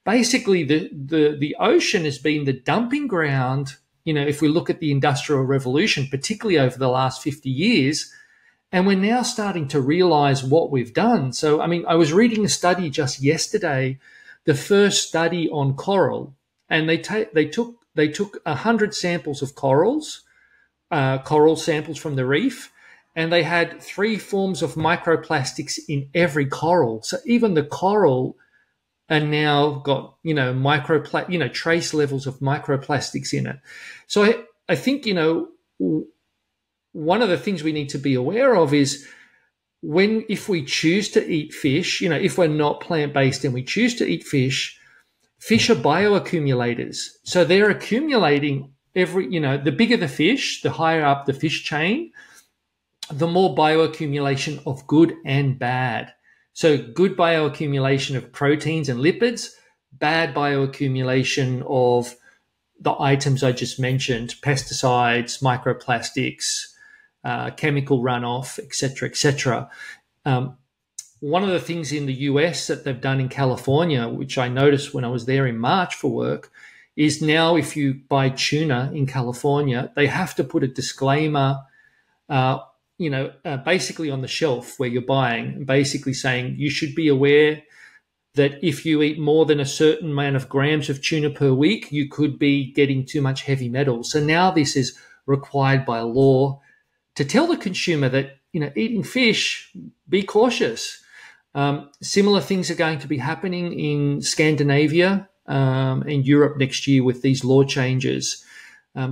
S1: Basically, the ocean has been the dumping ground. If we look at the Industrial Revolution, particularly over the last 50 years, and we're now starting to realize what we've done. So, I was reading a study just yesterday, the first study on coral, and they took 100 samples of coral samples from the reef, and they had 3 forms of microplastics in every coral. So even the coral are now got, trace levels of microplastics in it. So I think, one of the things we need to be aware of is if we choose to eat fish, if we're not plant-based and we choose to eat fish are bioaccumulators. So they're accumulating the bigger the fish, the higher up the fish chain, the more bioaccumulation of good and bad. So good bioaccumulation of proteins and lipids, bad bioaccumulation of the items I just mentioned, pesticides, microplastics, chemical runoff, et cetera, et cetera. One of the things in the US that they've done in California, which I noticed when I was there in March for work, is now if you buy tuna in California, they have to put a disclaimer, basically on the shelf where you're buying, basically saying you should be aware that if you eat more than a certain amount of grams of tuna per week, you could be getting too much heavy metals. So now this is required by law to tell the consumer that, eating fish, be cautious. Similar things are going to be happening in Scandinavia and Europe next year with these law changes.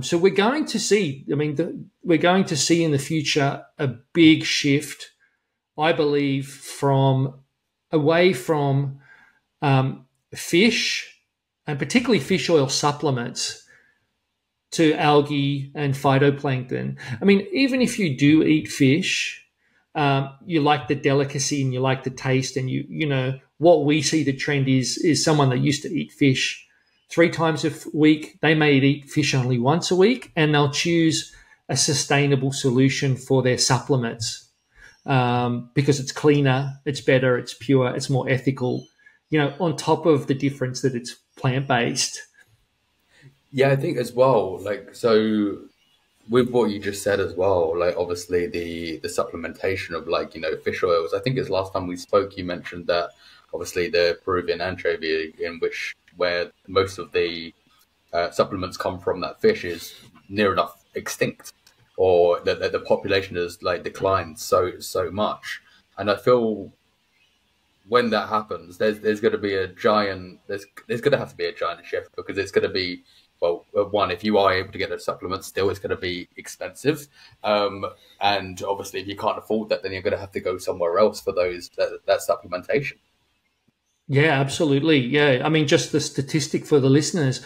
S1: So we're going to see, we're going to see in the future a big shift, I believe, away from fish, and particularly fish oil supplements, to algae and phytoplankton. Even if you do eat fish, you like the delicacy and you like the taste, and what we see the trend is someone that used to eat fish 3 times a week, they may eat fish only once a week, and they'll choose a sustainable solution for their supplements because it's cleaner, it's better, it's pure, it's more ethical, on top of the difference that it's plant-based.
S2: Yeah, I think as well, so with what you just said as well, obviously the supplementation of fish oils. I think it's last time we spoke, you mentioned that obviously the Peruvian anchovy, where most of the supplements come from that fish, is near enough extinct, or that the population has declined so much. And I feel when that happens, there's going to be a giant there's going to have to be a giant shift, because it's going to be, well, one, if you are able to get a supplement, still it's going to be expensive, and obviously if you can't afford that, then you're going to have to go somewhere else for that supplementation.
S1: Yeah, absolutely. Yeah, just the statistic for the listeners.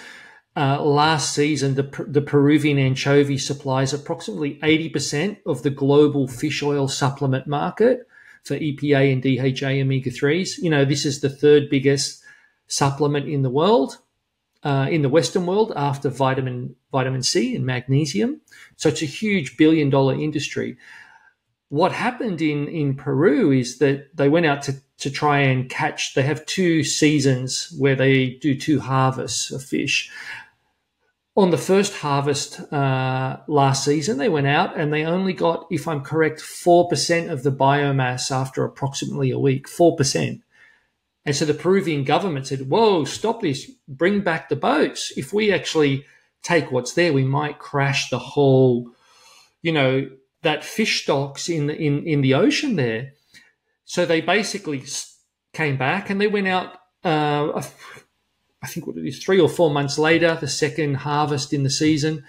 S1: Last season, the Peruvian anchovy supplies approximately 80% of the global fish oil supplement market for EPA and DHA omega-3s. This is the 3rd biggest supplement in the world, in the Western world, after vitamin C and magnesium. So it's a huge billion-dollar industry. What happened in Peru is that they went out to try and catch. They have 2 seasons where they do 2 harvests of fish. On the first harvest last season, they went out and they only got, if I'm correct, 4% of the biomass after approximately a week, 4%. And so the Peruvian government said, whoa, stop this, bring back the boats. If we actually take what's there, we might crash the whole, that fish stocks in the ocean there. So they basically came back and they went out I think what it is, 3 or 4 months later, the second harvest in the season.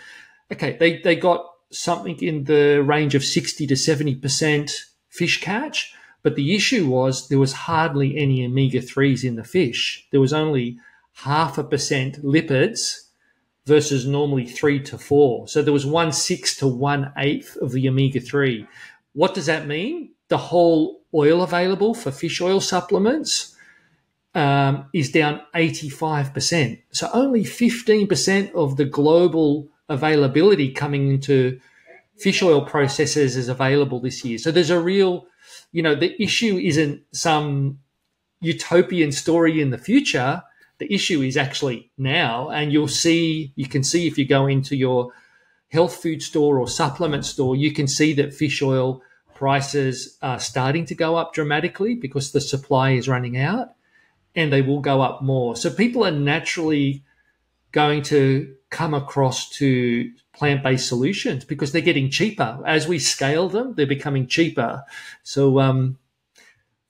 S1: Okay, they got something in the range of 60 to 70% fish catch, but the issue was there was hardly any omega-3s in the fish. There was only 0.5% lipids versus normally 3 to 4. So there was 1/6 to 1/8 of the omega-3. What does that mean? The whole oil available for fish oil supplements is down 85%. So only 15% of the global availability coming into fish oil processors is available this year. So there's a real, the issue isn't some utopian story in the future. The issue is actually now, and you can see if you go into your health food store or supplement store, you can see that fish oil prices are starting to go up dramatically because the supply is running out, and they will go up more. So people are naturally going to come across to plant-based solutions because they're getting cheaper. As we scale them, they're becoming cheaper. So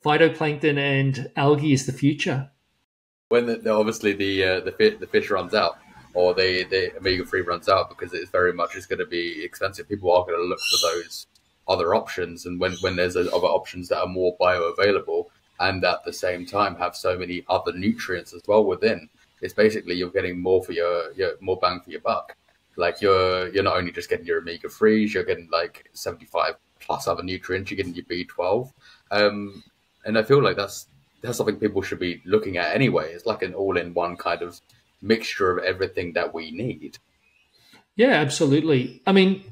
S1: phytoplankton and algae is the future.
S2: When obviously the fish runs out, or the omega-3 runs out, because it's very much is going to be expensive, people are going to look for those other options. And when there's other options that are more bioavailable and at the same time have so many other nutrients as well within, it's basically you're getting more for your more bang for your buck. Like you're not only just getting your omega-3s, you're getting like 75 plus other nutrients. You're getting your B12, and I feel like that's something people should be looking at anyway. It's like an all-in-one kind of mixture of everything that we need.
S1: Yeah, absolutely. I mean,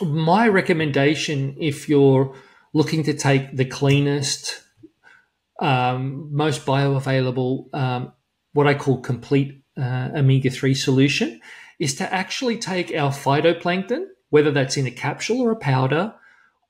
S1: my recommendation, if you're looking to take the cleanest, most bioavailable, what I call complete omega-3 solution, is to actually take our phytoplankton, whether that's in a capsule or a powder,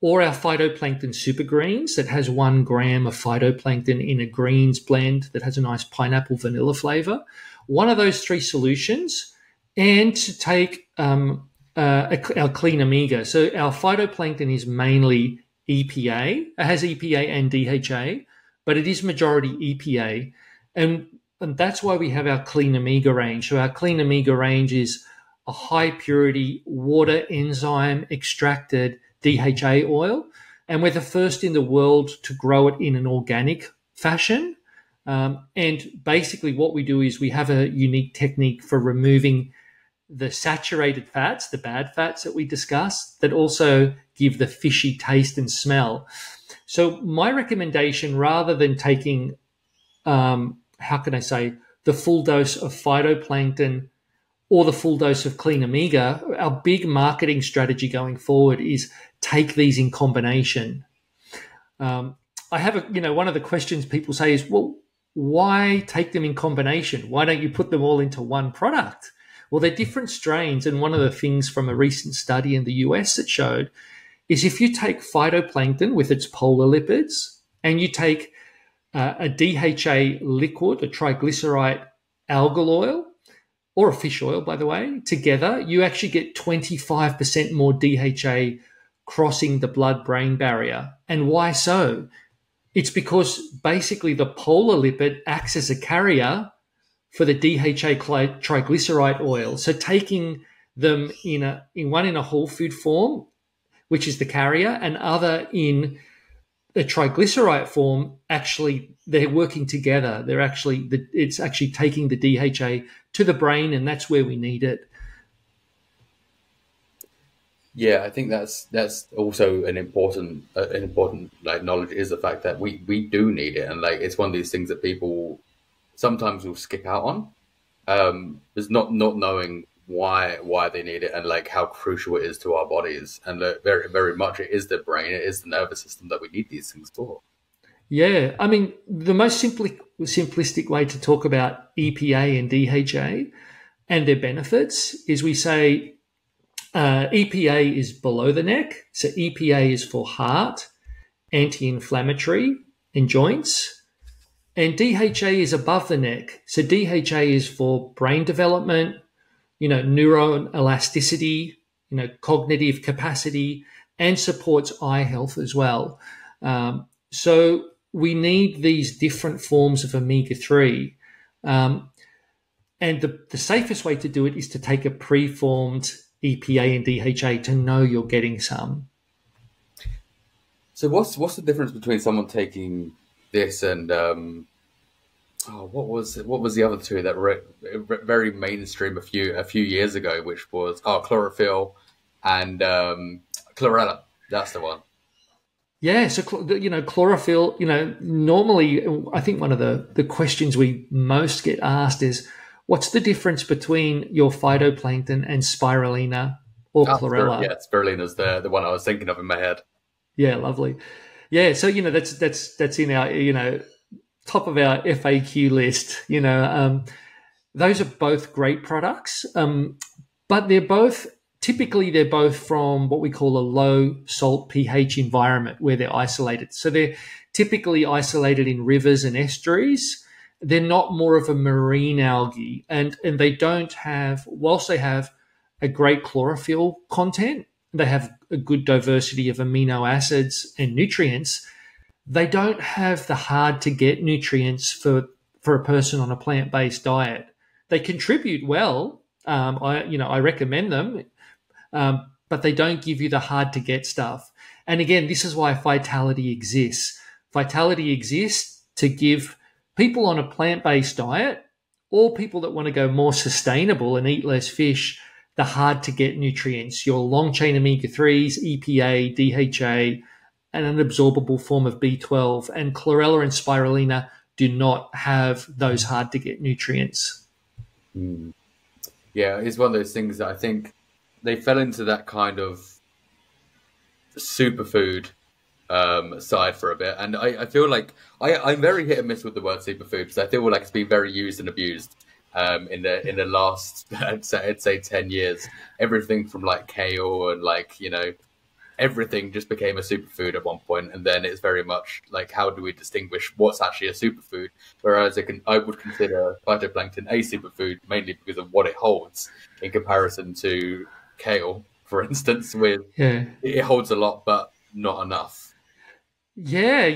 S1: or our phytoplankton super greens that has 1 gram of phytoplankton in a greens blend that has a nice pineapple vanilla flavor. One of those 3 solutions, and to take our clean omega. So our phytoplankton is mainly EPA. It has EPA and DHA, but it is majority EPA. And that's why we have our clean omega range. So our clean omega range is a high purity water enzyme extracted DHA oil. And we're the first in the world to grow it in an organic fashion. And basically what we do is we have a unique technique for removing the saturated fats, the bad fats that we discussed, that also give the fishy taste and smell. So my recommendation, rather than taking, the full dose of phytoplankton or the full dose of clean omega, our big marketing strategy going forward is take these in combination. I have one of the questions people say is, well, why take them in combination? Why don't you put them all into one product? Well, they're different strains. And one of the things from a recent study in the US that showed is if you take phytoplankton with its polar lipids and you take a DHA liquid, a triglyceride algal oil, or a fish oil, by the way, together, you actually get 25% more DHA crossing the blood-brain barrier. And why so? It's because basically the polar lipid acts as a carrier for the DHA triglyceride oil. So taking them in one in a whole food form, which is the carrier, and other in a triglyceride form, actually they're working together. It's actually taking the DHA to the brain, and that's where we need it.
S2: Yeah, I think that's also an important like knowledge, is the fact that we do need it, and like it's one of these things that people sometimes will skip out on. Is not knowing why they need it and like how crucial it is to our bodies, and very very much it is the brain, it is the nervous system that we need these things for.
S1: Yeah, I mean the most simplistic way to talk about EPA and DHA and their benefits is we say EPA is below the neck. So EPA is for heart, anti-inflammatory, and joints. And DHA is above the neck. So DHA is for brain development, neuroelasticity, cognitive capacity, and supports eye health as well. So we need these different forms of omega-3. And the safest way to do it is to take a preformed EPA and DHA to know you're getting some.
S2: So what's the difference between someone taking this and what was the other two that were very mainstream a few years ago, which was chlorophyll and chlorella. That's the one.
S1: Yeah, so chlorophyll. Normally, I think one of the questions we most get asked is, what's the difference between your phytoplankton and spirulina or chlorella?
S2: Yeah, spirulina's the one I was thinking of in my head.
S1: Yeah, lovely. Yeah, so that's in our top of our FAQ list. Those are both great products, but they're both from what we call a low salt pH environment where they're isolated. So they're typically isolated in rivers and estuaries. They're not more of a marine algae, and they don't have, whilst they have a great chlorophyll content, they have a good diversity of amino acids and nutrients. They don't have the hard to get nutrients for a person on a plant-based diet. They contribute well. I recommend them, but they don't give you the hard to get stuff. And again, this is why Phytality exists. Phytality exists to give people on a plant-based diet or people that want to go more sustainable and eat less fish the hard to get nutrients, your long chain omega-3s, EPA, DHA, and an absorbable form of B12. And chlorella and spirulina do not have those hard to get nutrients.
S2: Mm. Yeah, it's one of those things that I think they fell into that kind of superfood side for a bit. And I feel like I'm very hit and miss with the word superfood because I feel like it's been very used and abused in the last, I'd say 10 years. Everything from like kale and everything just became a superfood at one point, and then it's very much like, how do we distinguish what's actually a superfood? Whereas I would consider phytoplankton a superfood mainly because of what it holds in comparison to kale, for instance, it holds a lot but not enough.
S1: Yeah,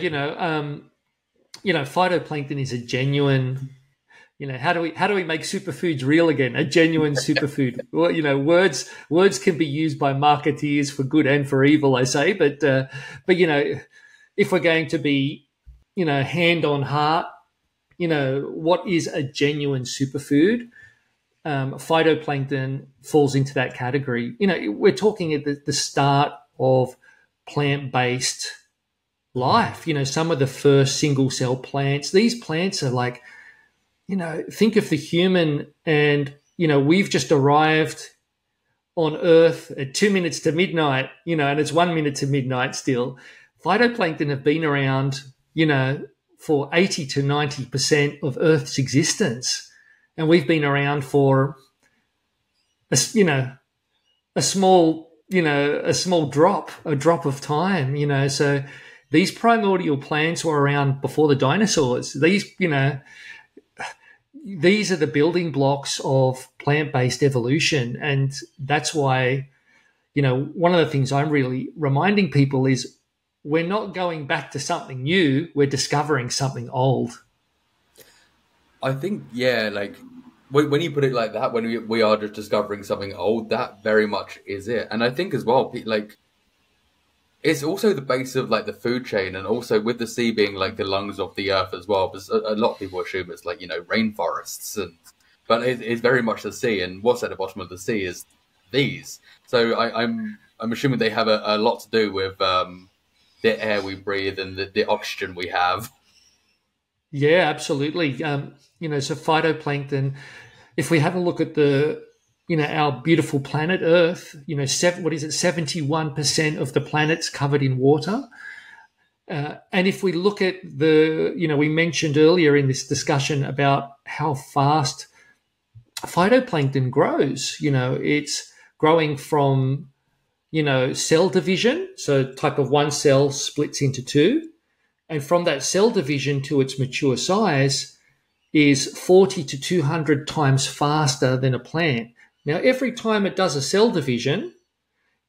S1: phytoplankton is a genuine. How do we make superfoods real again? A genuine superfood. Well, words can be used by marketeers for good and for evil, I say. But if we're going to be, hand on heart, what is a genuine superfood? Phytoplankton falls into that category. We're talking at the start of plant-based life. Some of the first single-cell plants. These plants are like, think of the human and, we've just arrived on Earth at 2 minutes to midnight, and it's 1 minute to midnight still. Phytoplankton have been around, for 80 to 90% of Earth's existence. And we've been around for, a small drop of time, So these primordial plants were around before the dinosaurs. These are the building blocks of plant-based evolution. And that's why, one of the things I'm really reminding people is we're not going back to something new. We're discovering something old.
S2: I think, yeah, like when you put it like that, when we are just discovering something old, that very much is it. And I think as well, like, it's also the base of like the food chain, and also with the sea being like the lungs of the earth as well. Because a lot of people assume it's like rainforests, but it's very much the sea. And what's at the bottom of the sea is these. So I'm assuming they have a lot to do with the air we breathe and the oxygen we have.
S1: Yeah, absolutely. So phytoplankton. If we have a look at our beautiful planet Earth, 71% of the planet's covered in water. And if we look at we mentioned earlier in this discussion about how fast phytoplankton grows. It's growing from, cell division. So type of one cell splits into two. And from that cell division to its mature size is 40 to 200 times faster than a plant. Now, every time it does a cell division,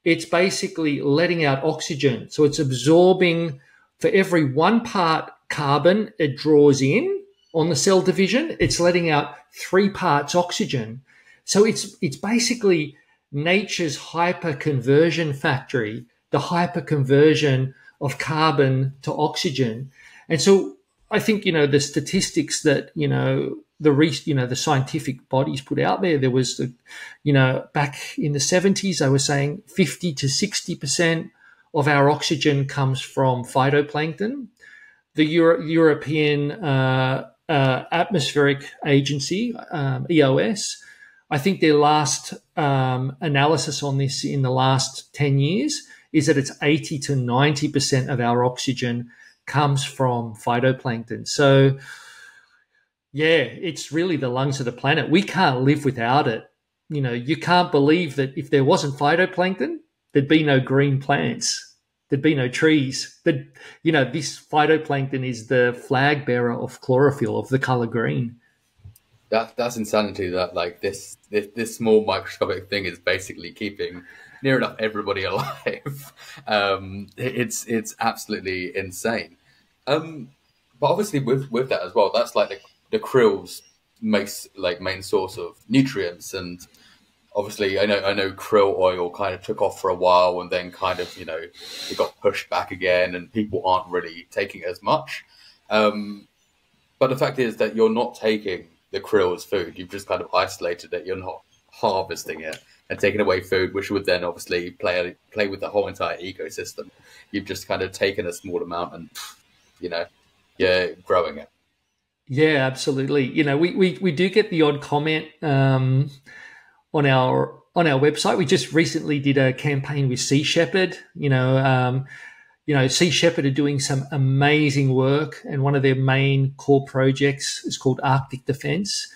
S1: it's basically letting out oxygen. So it's absorbing, for every 1 part carbon it draws in, on the cell division. It's letting out 3 parts oxygen. So it's basically nature's hyperconversion factory, the hyperconversion of carbon to oxygen. And so I think, the statistics that, the scientific bodies put out there was, back in the 70s, they were saying 50 to 60% of our oxygen comes from phytoplankton. The European Atmospheric Agency, EOS, I think their last analysis on this in the last 10 years is that it's 80 to 90% of our oxygen comes from phytoplankton. So, yeah, it's really the lungs of the planet. We can't live without it. You can't believe that if there wasn't phytoplankton, there'd be no green plants. There'd be no trees. This phytoplankton is the flag bearer of chlorophyll, of the color green.
S2: That's insanity. That like this small microscopic thing is basically keeping near enough everybody alive. It's absolutely insane. But obviously with that as well, that's like the krill's main source of nutrients. And obviously I know krill oil kind of took off for a while, and then kind of it got pushed back again, and people aren't really taking it as much. But the fact is that you're not taking the krill as food. You've just kind of isolated it. You're not harvesting it and taking away food, which would then obviously play with the whole entire ecosystem. You've just kind of taken a small amount and you're growing it.
S1: Yeah, absolutely. We do get the odd comment on our website. We just recently did a campaign with Sea Shepherd. Sea Shepherd are doing some amazing work, and one of their main core projects is called Arctic Defense.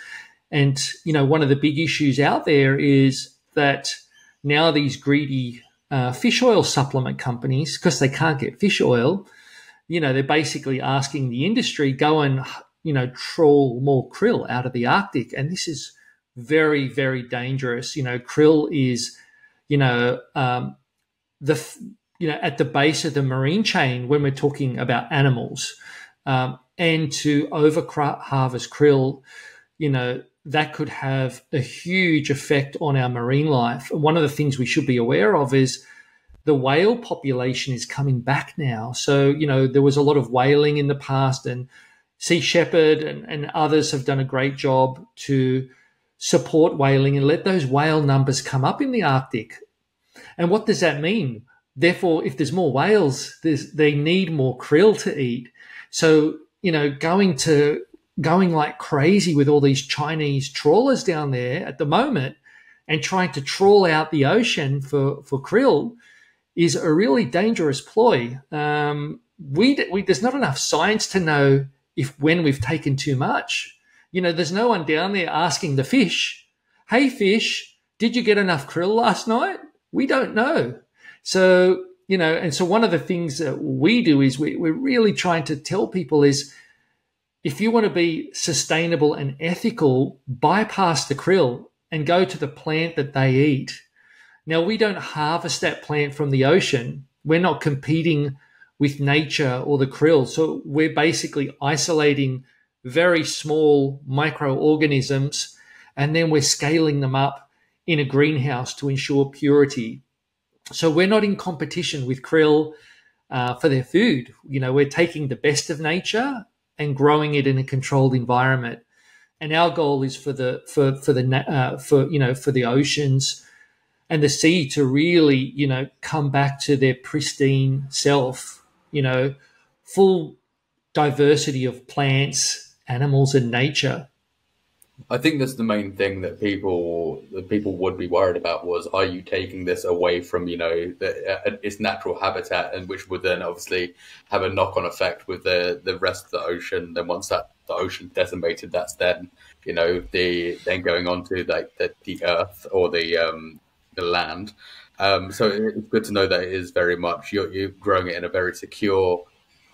S1: And, one of the big issues out there is that now these greedy fish oil supplement companies, because they can't get fish oil, they're basically asking the industry, go and, trawl more krill out of the Arctic. And this is very, very dangerous. Krill is, at the base of the marine chain when we're talking about animals, and to over-harvest krill, that could have a huge effect on our marine life. And one of the things we should be aware of is the whale population is coming back now. So, there was a lot of whaling in the past, and Sea Shepherd and others have done a great job to support whaling and let those whale numbers come up in the Arctic. And what does that mean? Therefore, if there's more whales, they need more krill to eat. So, going like crazy with all these Chinese trawlers down there at the moment and trying to trawl out the ocean for krill is a really dangerous ploy. There's not enough science to know when we've taken too much. There's no one down there asking the fish, hey, fish, did you get enough krill last night? We don't know. So, and so one of the things that we do is we're really trying to tell people is, if you want to be sustainable and ethical, bypass the krill and go to the plant that they eat. Now, we don't harvest that plant from the ocean. We're not competing with nature or the krill. So we're basically isolating very small microorganisms, and then we're scaling them up in a greenhouse to ensure purity. So we're not in competition with krill for their food. We're taking the best of nature and growing it in a controlled environment. And our goal is for the oceans and the sea to really, come back to their pristine self, full diversity of plants, animals, and nature.
S2: I think that's the main thing that people would be worried about was, are you taking this away from, its natural habitat, and which would then obviously have a knock-on effect with the rest of the ocean. Then once the ocean decimated, that's then, then going on to like the earth or the land. So it's good to know that it is very much, you're growing it in a very secure,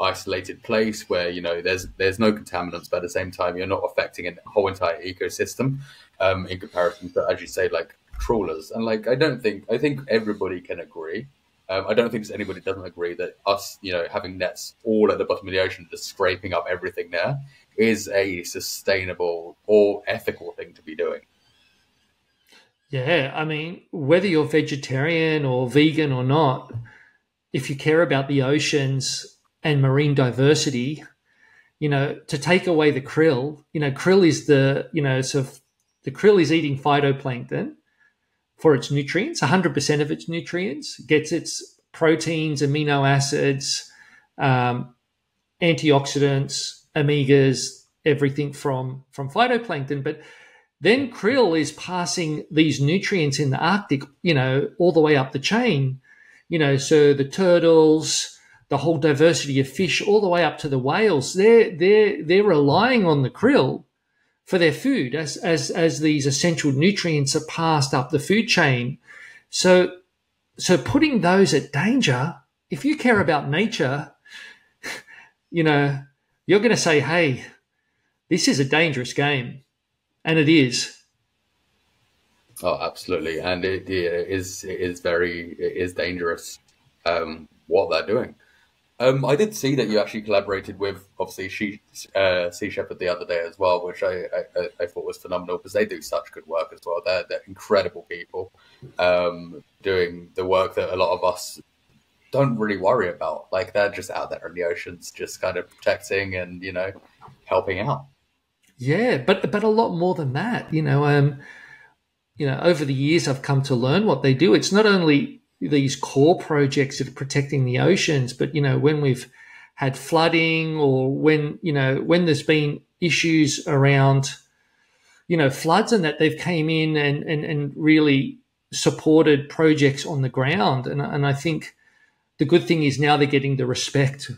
S2: isolated place where there's no contaminants, but at the same time you're not affecting a whole entire ecosystem in comparison to, as you say, like trawlers. And like I think everybody can agree. I don't think there's anybody who doesn't agree that us having nets all at the bottom of the ocean just scraping up everything there is a sustainable or ethical thing to be doing.
S1: Yeah, I mean, whether you're vegetarian or vegan or not, if you care about the oceans and marine diversity, to take away the krill, krill is the krill is eating phytoplankton for its nutrients, 100% of its nutrients, gets its proteins, amino acids, antioxidants, omegas, everything from phytoplankton. But then krill is passing these nutrients in the Arctic, all the way up the chain, so the turtles, the whole diversity of fish, all the way up to the whales, they're relying on the krill for their food as these essential nutrients are passed up the food chain. So putting those at danger, if you care about nature, you're going to say, hey, this is a dangerous game. And it is.
S2: Oh, absolutely. And it is dangerous, what they're doing. I did see that you actually collaborated with, obviously, Sea Shepherd the other day as well, which I thought was phenomenal because they do such good work as well. They're incredible people, doing the work that a lot of us don't really worry about. Like, they're just out there in the oceans, just kind of protecting and, helping out.
S1: Yeah, but a lot more than that. Over the years, I've come to learn what they do. It's not only these core projects that are protecting the oceans, but when we've had flooding or when there's been issues around floods and that, they've came in and really supported projects on the ground. And I think the good thing is now they're getting the respect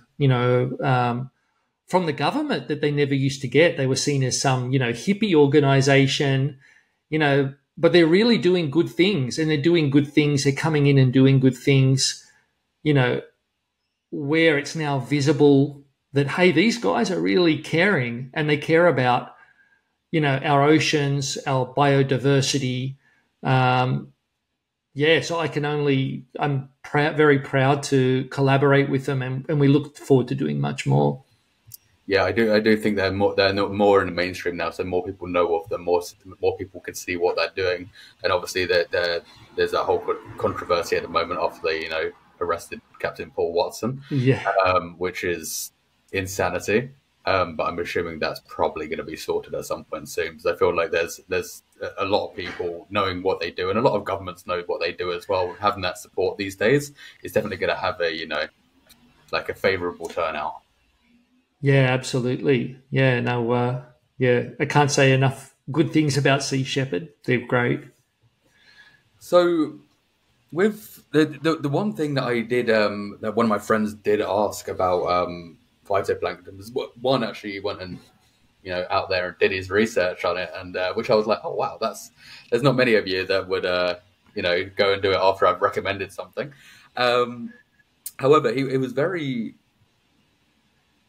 S1: from the government that they never used to get. They were seen as some hippie organization, but they're really doing good things, and they're doing good things. They're coming in and doing good things, where it's now visible that, hey, these guys are really caring, and they care about, our oceans, our biodiversity. So I'm very proud to collaborate with them, and we look forward to doing much more.
S2: Yeah, I do think they're more in the mainstream now, so more people know of them, more people can see what they're doing, and obviously there's a whole controversy at the moment after they arrested Captain Paul Watson, which is insanity. But I'm assuming that's probably going to be sorted at some point soon, because I feel like there's a lot of people knowing what they do, and a lot of governments know what they do as well. Having that support these days is definitely going to have a a favourable turnout.
S1: Yeah, absolutely. Yeah, no, I can't say enough good things about Sea Shepherd. They're great.
S2: So, with the one thing that I did, that one of my friends did ask about phytoplankton was, one actually went and out there and did his research on it, and which I was like, oh wow, there's not many of you that would go and do it after I've recommended something. However, it was very.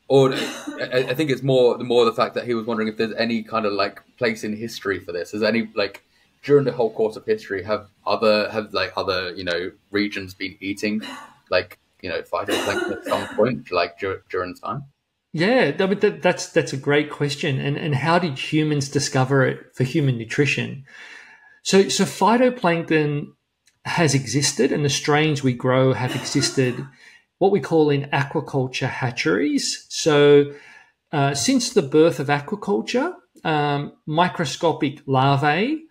S2: Or I think it's more the fact that he was wondering if there's any kind of place in history for this. Is any during the whole course of history have other regions been eating phytoplankton at some point during time?
S1: Yeah, that's a great question. And how did humans discover it for human nutrition? So phytoplankton has existed, and the strains we grow have existed what we call in aquaculture hatcheries. So since the birth of aquaculture, microscopic larvae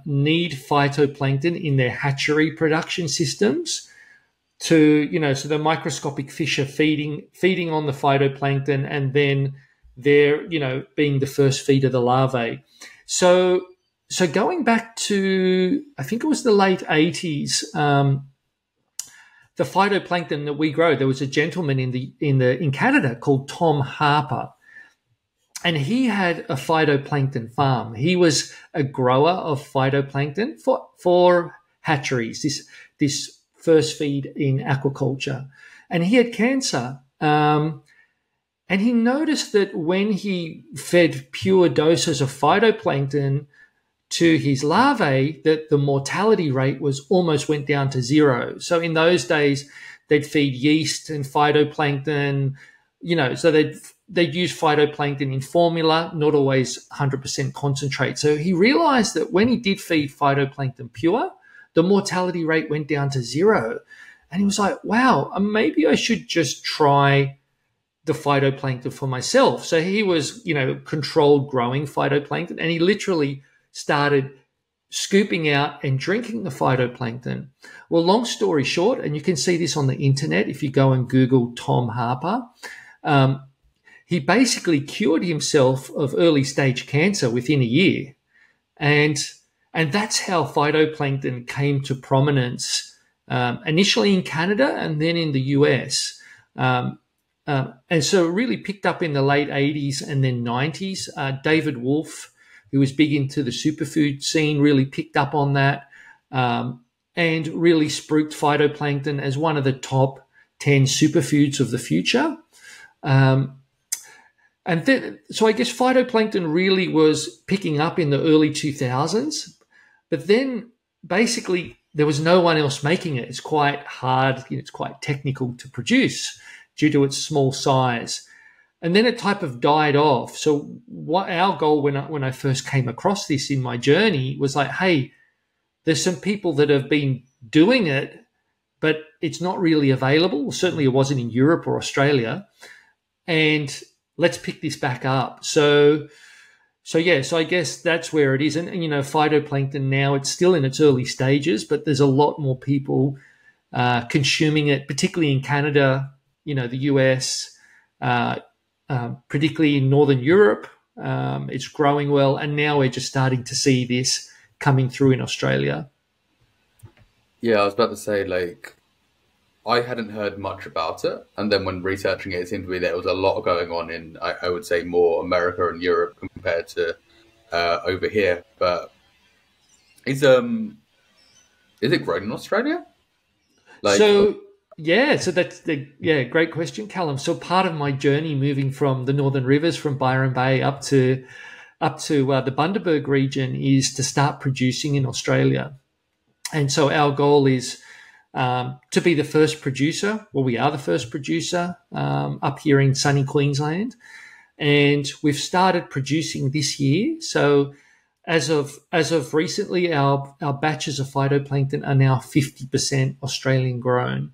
S1: need phytoplankton in their hatchery production systems to, so the microscopic fish are feeding on the phytoplankton, and then they're, being the first feed of the larvae. So going back to, I think it was the late 80s, the phytoplankton that we grow, there was a gentleman in Canada called Tom Harper, and he had a phytoplankton farm. He was a grower of phytoplankton for hatcheries, this first feed in aquaculture, and he had cancer. And he noticed that when he fed pure doses of phytoplankton to his larvae, that the mortality rate almost went down to zero. So in those days, they'd feed yeast and phytoplankton, so they'd they use phytoplankton in formula, not always 100% concentrate. So he realized that when he did feed phytoplankton pure, the mortality rate went down to 0. And he was like, wow, maybe I should just try the phytoplankton for myself. So he was, controlled growing phytoplankton, and he literally started scooping out and drinking the phytoplankton. Well, long story short, and you can see this on the internet if you go and Google Tom Harper, he basically cured himself of early stage cancer within a year. And that's how phytoplankton came to prominence, initially in Canada and then in the US. And so it really picked up in the late 80s and then 90s. David Wolfe, who was big into the superfood scene, really picked up on that, and really spruiked phytoplankton as one of the top 10 superfoods of the future. So I guess phytoplankton really was picking up in the early 2000s, but then basically there was no one else making it. It's quite hard, it's quite technical to produce due to its small size. And then it type of died off. So what our goal when I first came across this in my journey was like, hey, there's some people that have been doing it, but it's not really available. Certainly it wasn't in Europe or Australia. And let's pick this back up. So I guess that's where it is. And phytoplankton now, it's still in its early stages, but there's a lot more people consuming it, particularly in Canada, the US, particularly in Northern Europe. It's growing well. And now we're just starting to see this coming through in Australia.
S2: Yeah, I was about to say, I hadn't heard much about it. And then when researching it, it seemed to me there was a lot going on in, I would say, more America and Europe compared to over here. But is it grown in Australia?
S1: So that's great question, Callum. So part of my journey moving from the Northern Rivers, from Byron Bay up to the Bundaberg region, is to start producing in Australia. And so our goal is to be the first producer. Well, we are the first producer up here in sunny Queensland, and we've started producing this year. So as of recently, our batches of phytoplankton are now 50% Australian grown.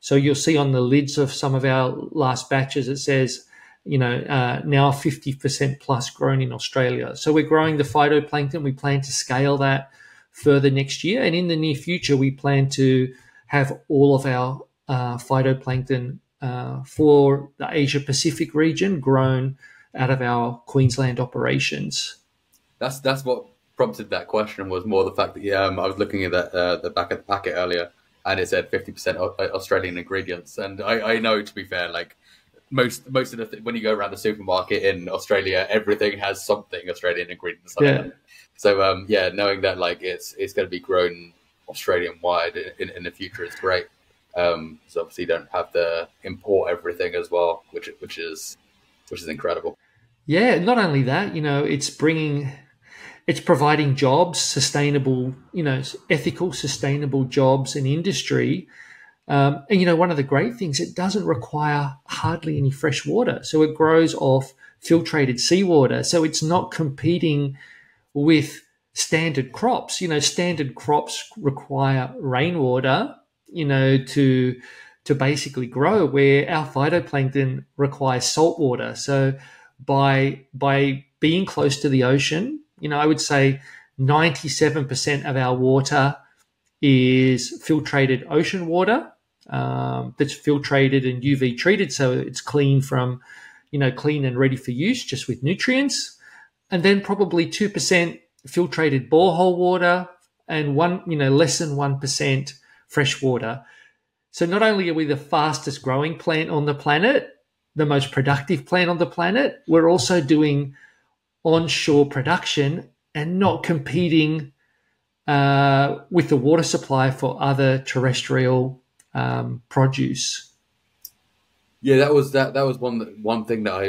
S1: So you'll see on the lids of some of our last batches, it says, now 50% plus grown in Australia. So we're growing the phytoplankton. We plan to scale that further next year. And in the near future, we plan to have all of our phytoplankton for the Asia Pacific region grown out of our Queensland operations.
S2: That's what prompted that question, was more the fact that I was looking at the back of the packet earlier, and it said 50% Australian ingredients. And I know, to be fair, most of the when you go around the supermarket in Australia, everything has something Australian ingredients on it. So knowing that it's going to be grown Australian wide in the future is great. So obviously you don't have to import everything as well, which is incredible.
S1: Yeah, not only that, it's providing jobs, sustainable, ethical, sustainable jobs and industry. And one of the great things, it doesn't require hardly any fresh water. So it grows off filtrated seawater. So it's not competing with standard crops. Standard crops require rainwater, to basically grow, where our phytoplankton requires salt water. So by being close to the ocean, I would say 97% of our water is filtrated ocean water, that's filtrated and UV treated, so it's clean clean and ready for use, just with nutrients. And then probably 2% filtrated borehole water, and less than 1% fresh water. So not only are we the fastest growing plant on the planet, the most productive plant on the planet, we're also doing onshore production and not competing with the water supply for other terrestrial produce.
S2: Yeah, that was one thing that I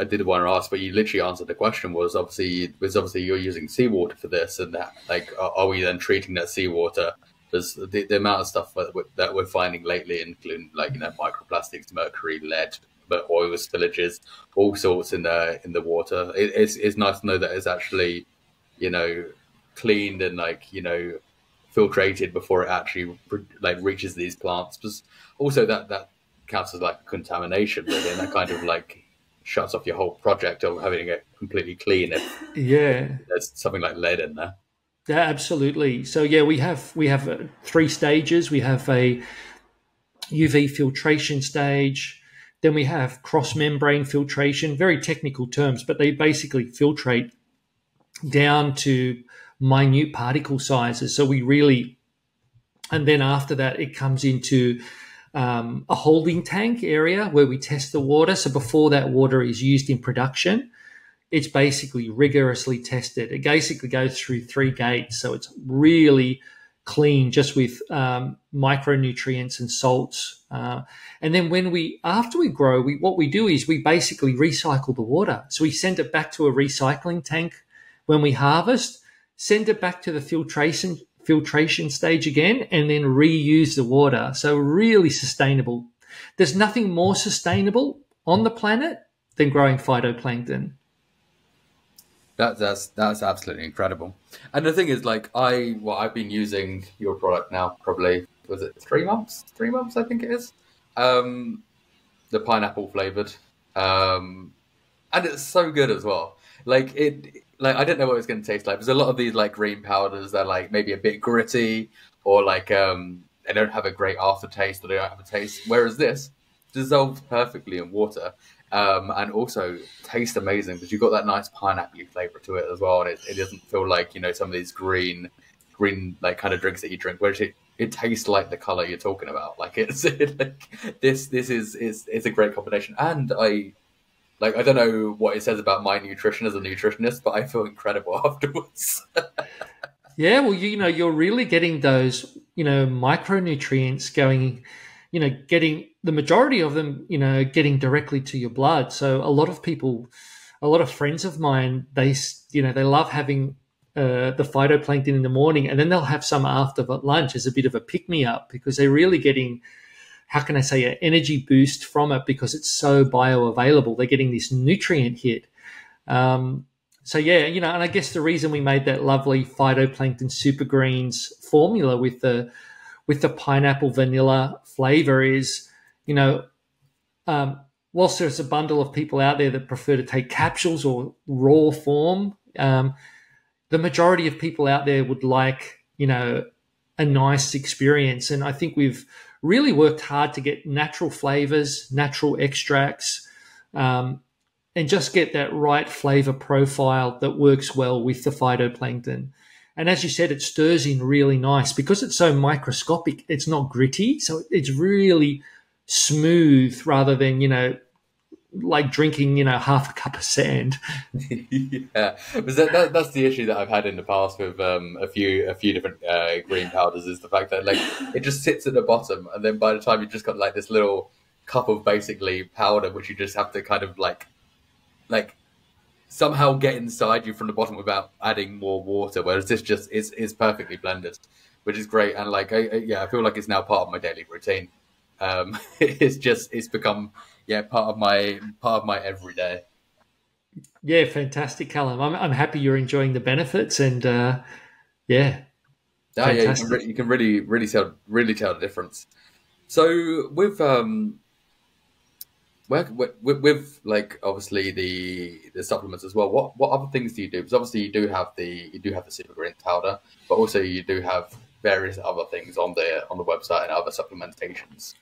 S2: did want to ask, but you literally answered the question. Was obviously you're using seawater for this, and that, are we then treating that seawater? Because the amount of stuff that we're finding lately, including microplastics, mercury, lead, but oils, spillages, all sorts in the water. It's nice to know that it's actually, cleaned and filtrated before it actually reaches these plants. Because also that counts as contamination, really, and that kind of shuts off your whole project of having it completely clean if there's something like lead in there.
S1: Yeah, absolutely. So yeah, we have 3 stages. We have a UV filtration stage, then we have cross-membrane filtration, very technical terms, but they basically filtrate down to minute particle sizes. So and then after that, it comes into a holding tank area where we test the water. So before that water is used in production, it's basically rigorously tested. It basically goes through 3 gates. So it's really clean, just with micronutrients and salts. And then after we grow, what we do is we basically recycle the water. So we send it back to a recycling tank when we harvest, send it back to the filtration stage again, and then reuse the water. So really sustainable. There's nothing more sustainable on the planet than growing phytoplankton.
S2: That's absolutely incredible. And the thing is, I've been using your product now, probably, was it 3 months? 3 months, I think it is. The pineapple flavored, and it's so good as well. I didn't know what it was going to taste like. There's a lot of these green powders that are maybe a bit gritty, or they don't have a great aftertaste, or they don't have a taste. Whereas this dissolves perfectly in water. And also tastes amazing because you've got that nice pineapple flavor to it as well, and it doesn't feel like some of these green kind of drinks that you drink, whereas it tastes like the color you're talking about. It's a great combination, and I don't know what it says about my nutrition as a nutritionist, but I feel incredible afterwards.
S1: Yeah, well, you're really getting those micronutrients going, getting the majority of them, getting directly to your blood. So a lot of friends of mine, they love having the phytoplankton in the morning, and then they'll have some after lunch as a bit of a pick-me-up, because they're really getting, how can I say, an energy boost from it because it's so bioavailable. They're getting this nutrient hit. So yeah, and I guess the reason we made that lovely phytoplankton super greens formula with the pineapple vanilla flavor is, whilst there's a bundle of people out there that prefer to take capsules or raw form, the majority of people out there would like, a nice experience. And I think we've really worked hard to get natural flavors, natural extracts, and just get that right flavor profile that works well with the phytoplankton. And as you said, it stirs in really nice because it's so microscopic. It's not gritty, so it's really smooth rather than, like drinking, half a cup of sand.
S2: Yeah, that's the issue that I've had in the past with a few different green powders, is the fact that it just sits at the bottom, and then by the time you've just got this little cup of basically powder, which you just have to kind of like somehow get inside you from the bottom without adding more water, whereas this just is perfectly blended, which is great. And I feel like it's now part of my daily routine. It's become part of my everyday.
S1: Yeah, fantastic, Callum. I'm happy you're enjoying the benefits, and fantastic.
S2: You can really tell the difference. So with obviously the supplements as well, what other things do you do? Because obviously you do have the super green powder, but also you do have various other things on the website and other supplementations.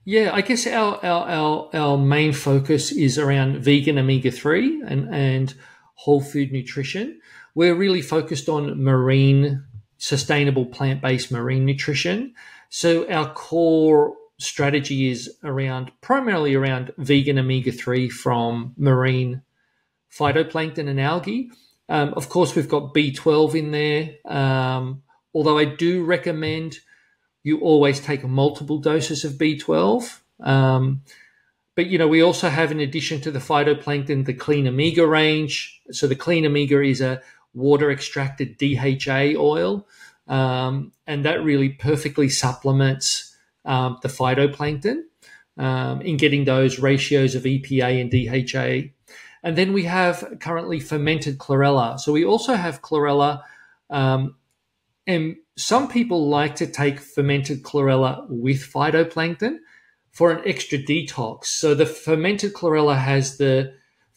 S1: Yeah, I guess our main focus is around vegan omega-3 and whole food nutrition. We're really focused on sustainable plant-based marine nutrition. So our core strategy is primarily around vegan omega-3 from marine phytoplankton and algae. Of course, we've got B12 in there, although I do recommend you always take multiple doses of B12. But, we also have, in addition to the phytoplankton, the Clean Omega range. So the Clean Omega is a water-extracted DHA oil, and that really perfectly supplements the phytoplankton. in getting those ratios of EPA and DHA. And then we have currently fermented chlorella. So we also have chlorella, and some people like to take fermented chlorella with phytoplankton for an extra detox. So the fermented chlorella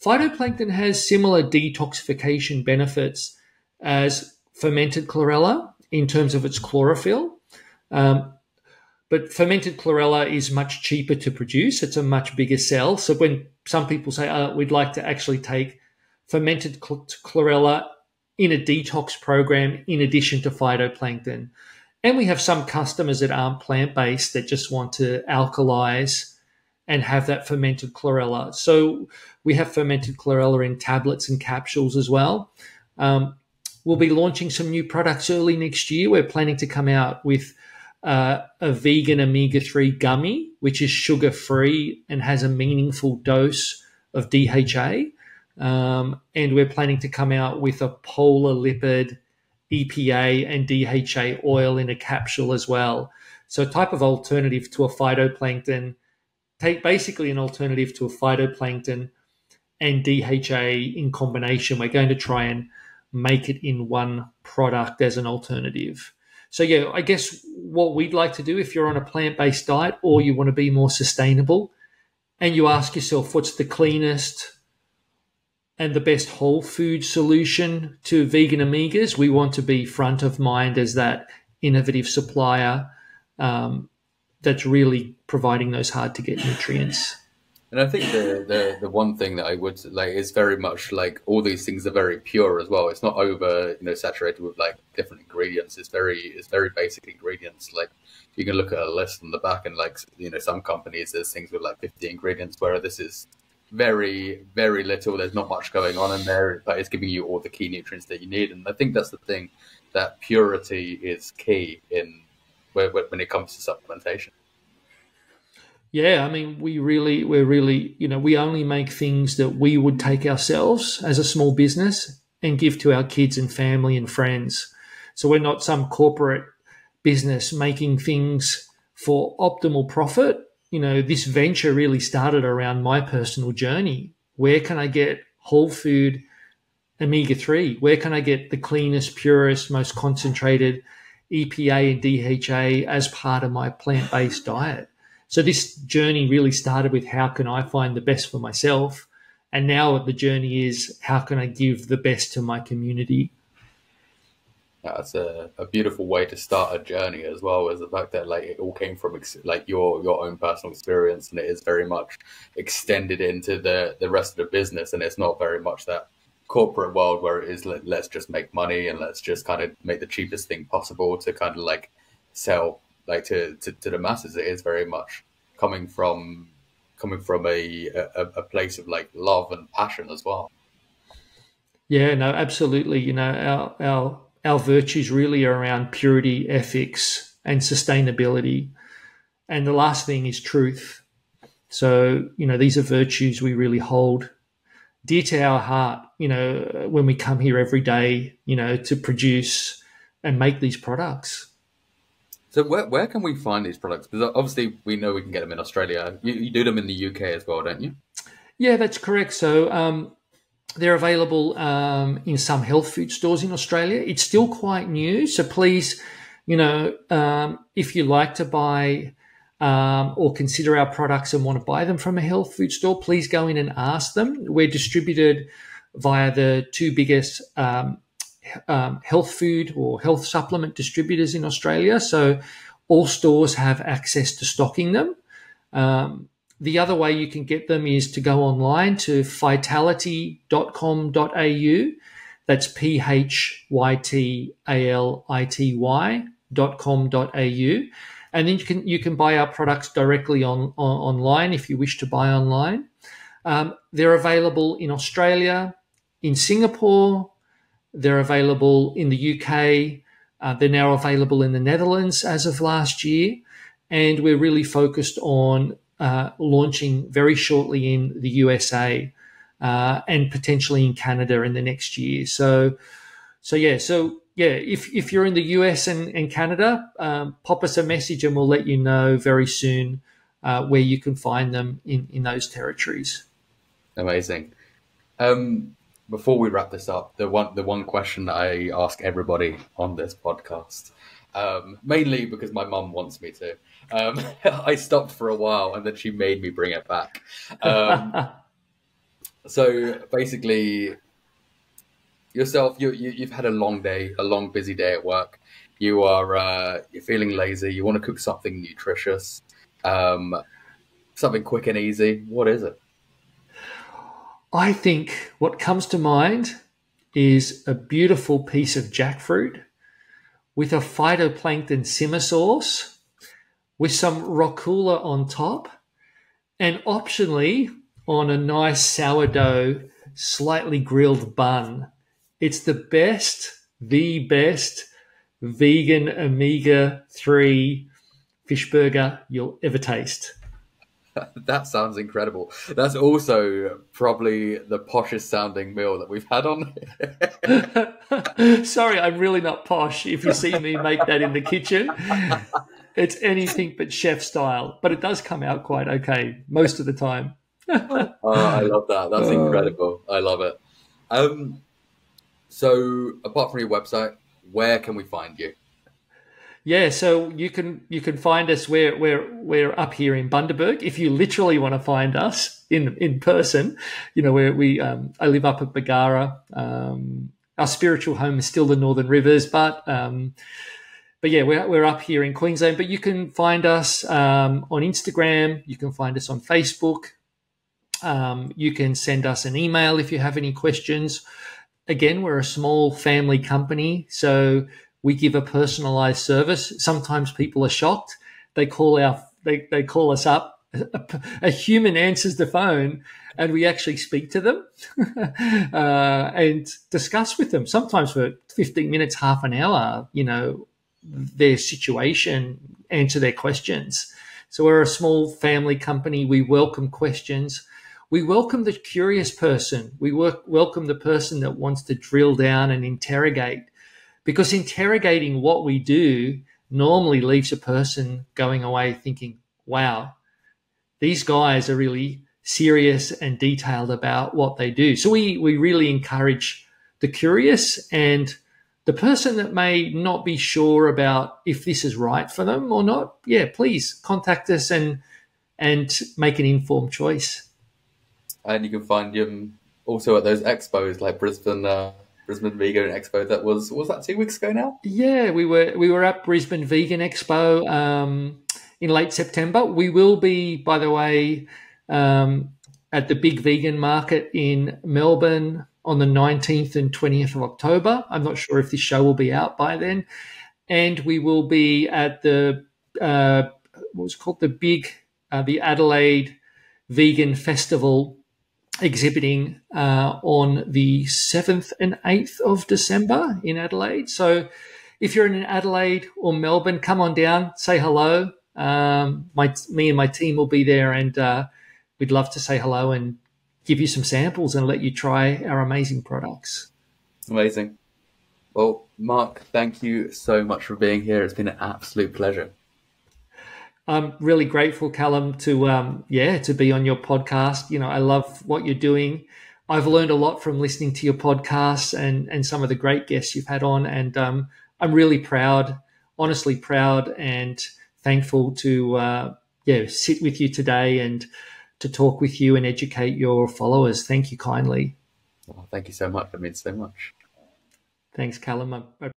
S1: phytoplankton has similar detoxification benefits as fermented chlorella in terms of its chlorophyll. But fermented chlorella is much cheaper to produce. It's a much bigger cell. So when some people say, we'd like to actually take fermented chlorella in a detox program in addition to phytoplankton. And we have some customers that aren't plant-based that just want to alkalize and have that fermented chlorella. So we have fermented chlorella in tablets and capsules as well. We'll be launching some new products early next year. We're planning to come out with a vegan omega-3 gummy, which is sugar-free and has a meaningful dose of DHA. And we're planning to come out with a polar lipid EPA and DHA oil in a capsule as well. So a type of alternative to a phytoplankton, basically an alternative to a phytoplankton and DHA in combination. We're going to try and make it in one product as an alternative. So yeah, I guess what we'd like to do if you're on a plant-based diet or you want to be more sustainable and you ask yourself what's the cleanest and the best whole food solution to vegan omegas, we want to be front of mind as that innovative supplier that's really providing those hard to get nutrients.
S2: And I think the one thing that I would like is very much like all these things are very pure as well. It's not over saturated with like different ingredients. It's very basic ingredients. Like you can look at a list on the back and like some companies there's things with like 50 ingredients, where this is very, very little. There's not much going on in there, but it's giving you all the key nutrients that you need. And I think that's the thing, that purity is key in when it comes to supplementation.
S1: Yeah, I mean, we're really, we only make things that we would take ourselves as a small business and give to our kids and family and friends. So we're not some corporate business making things for optimal profit. This venture really started around my personal journey. Where can I get whole food omega-3? Where can I get the cleanest, purest, most concentrated EPA and DHA as part of my plant-based diet? So this journey really started with how can I find the best for myself? And now the journey is how can I give the best to my community?
S2: That's a beautiful way to start a journey as well, as the fact that like it all came from like your own personal experience, and it is very much extended into the rest of the business. And it's not very much that corporate world where it is let's just make money and let's just kind of make the cheapest thing possible to kind of like sell like to the masses. It is very much coming from a place of like love and passion as well.
S1: Yeah, no, absolutely. Our virtues really are around purity, ethics, and sustainability. And the last thing is truth. So, these are virtues we really hold dear to our heart, when we come here every day, to produce and make these products.
S2: So where can we find these products? Because obviously we know we can get them in Australia. You do them in the UK as well, don't you?
S1: Yeah, that's correct. So they're available in some health food stores in Australia. It's still quite new. So please, if you like to buy or consider our products and want to buy them from a health food store, please go in and ask them. We're distributed via the two biggest health food or health supplement distributors in Australia. So all stores have access to stocking them. The other way you can get them is to go online to phytality.com.au. That's phytality.com.au. And then you can buy our products directly online if you wish to buy online. They're available in Australia, in Singapore. They're available in the UK. They're now available in the Netherlands as of last year. And we're really focused on launching very shortly in the USA and potentially in Canada in the next year. So if you're in the US and Canada, pop us a message and we'll let you know very soon where you can find them in those territories.
S2: Amazing. Before we wrap this up, the one question that I ask everybody on this podcast, mainly because my mum wants me to. I stopped for a while and then she made me bring it back. So basically, yourself, you've had a long day, a long busy day at work. You're feeling lazy. You want to cook something nutritious, something quick and easy. What is it?
S1: I think what comes to mind is a beautiful piece of jackfruit with a phytoplankton simmer sauce, with some rucola on top, and optionally on a nice sourdough, slightly grilled bun. It's the best vegan Omega-3 fish burger you'll ever taste.
S2: That sounds incredible. That's also probably the poshest sounding meal that we've had on
S1: here. Sorry, I'm really not posh. If you see me make that in the kitchen, it's anything but chef style, but it does come out quite okay most of the time.
S2: I love that. That's incredible. I love it. So apart from your website, where can we find you?
S1: Yeah, so you can find us. We're up here in Bundaberg. If you literally want to find us in person, where I live up at Bargara. Our spiritual home is still the Northern Rivers, but yeah, we're up here in Queensland. But you can find us on Instagram. You can find us on Facebook. You can send us an email if you have any questions. Again, we're a small family company, so we give a personalized service. Sometimes people are shocked. They call us up. A human answers the phone, and we actually speak to them and discuss with them. Sometimes for 15 minutes, half an hour. Their situation, answer their questions. So we're a small family company. We welcome questions. We welcome the curious person. We welcome the person that wants to drill down and interrogate. Because interrogating what we do normally leaves a person going away thinking, wow, these guys are really serious and detailed about what they do. So we really encourage the curious and the person that may not be sure about if this is right for them or not. Yeah, please contact us and make an informed choice.
S2: And you can find them also at those expos like Brisbane Vegan Expo. That was that 2 weeks ago now?
S1: Yeah, we were at Brisbane Vegan Expo in late September. We will be, by the way, at the big vegan market in Melbourne on the 19th and 20th of October. I'm not sure if this show will be out by then. And we will be at the the Adelaide Vegan Festival, exhibiting on the 7th and 8th of December in Adelaide. So if you're in Adelaide or Melbourne, come on down, say hello. Me and my team will be there, and we'd love to say hello and give you some samples and let you try our amazing products.
S2: Amazing. Well, Mark, thank you so much for being here. It's been an absolute pleasure.
S1: I'm really grateful, Callum, to be on your podcast. I love what you're doing. I've learned a lot from listening to your podcast and some of the great guests you've had on, and I'm really proud, honestly proud, and thankful to sit with you today and to talk with you and educate your followers. Thank you kindly.
S2: Well, thank you so much. That means so much.
S1: Thanks, Callum.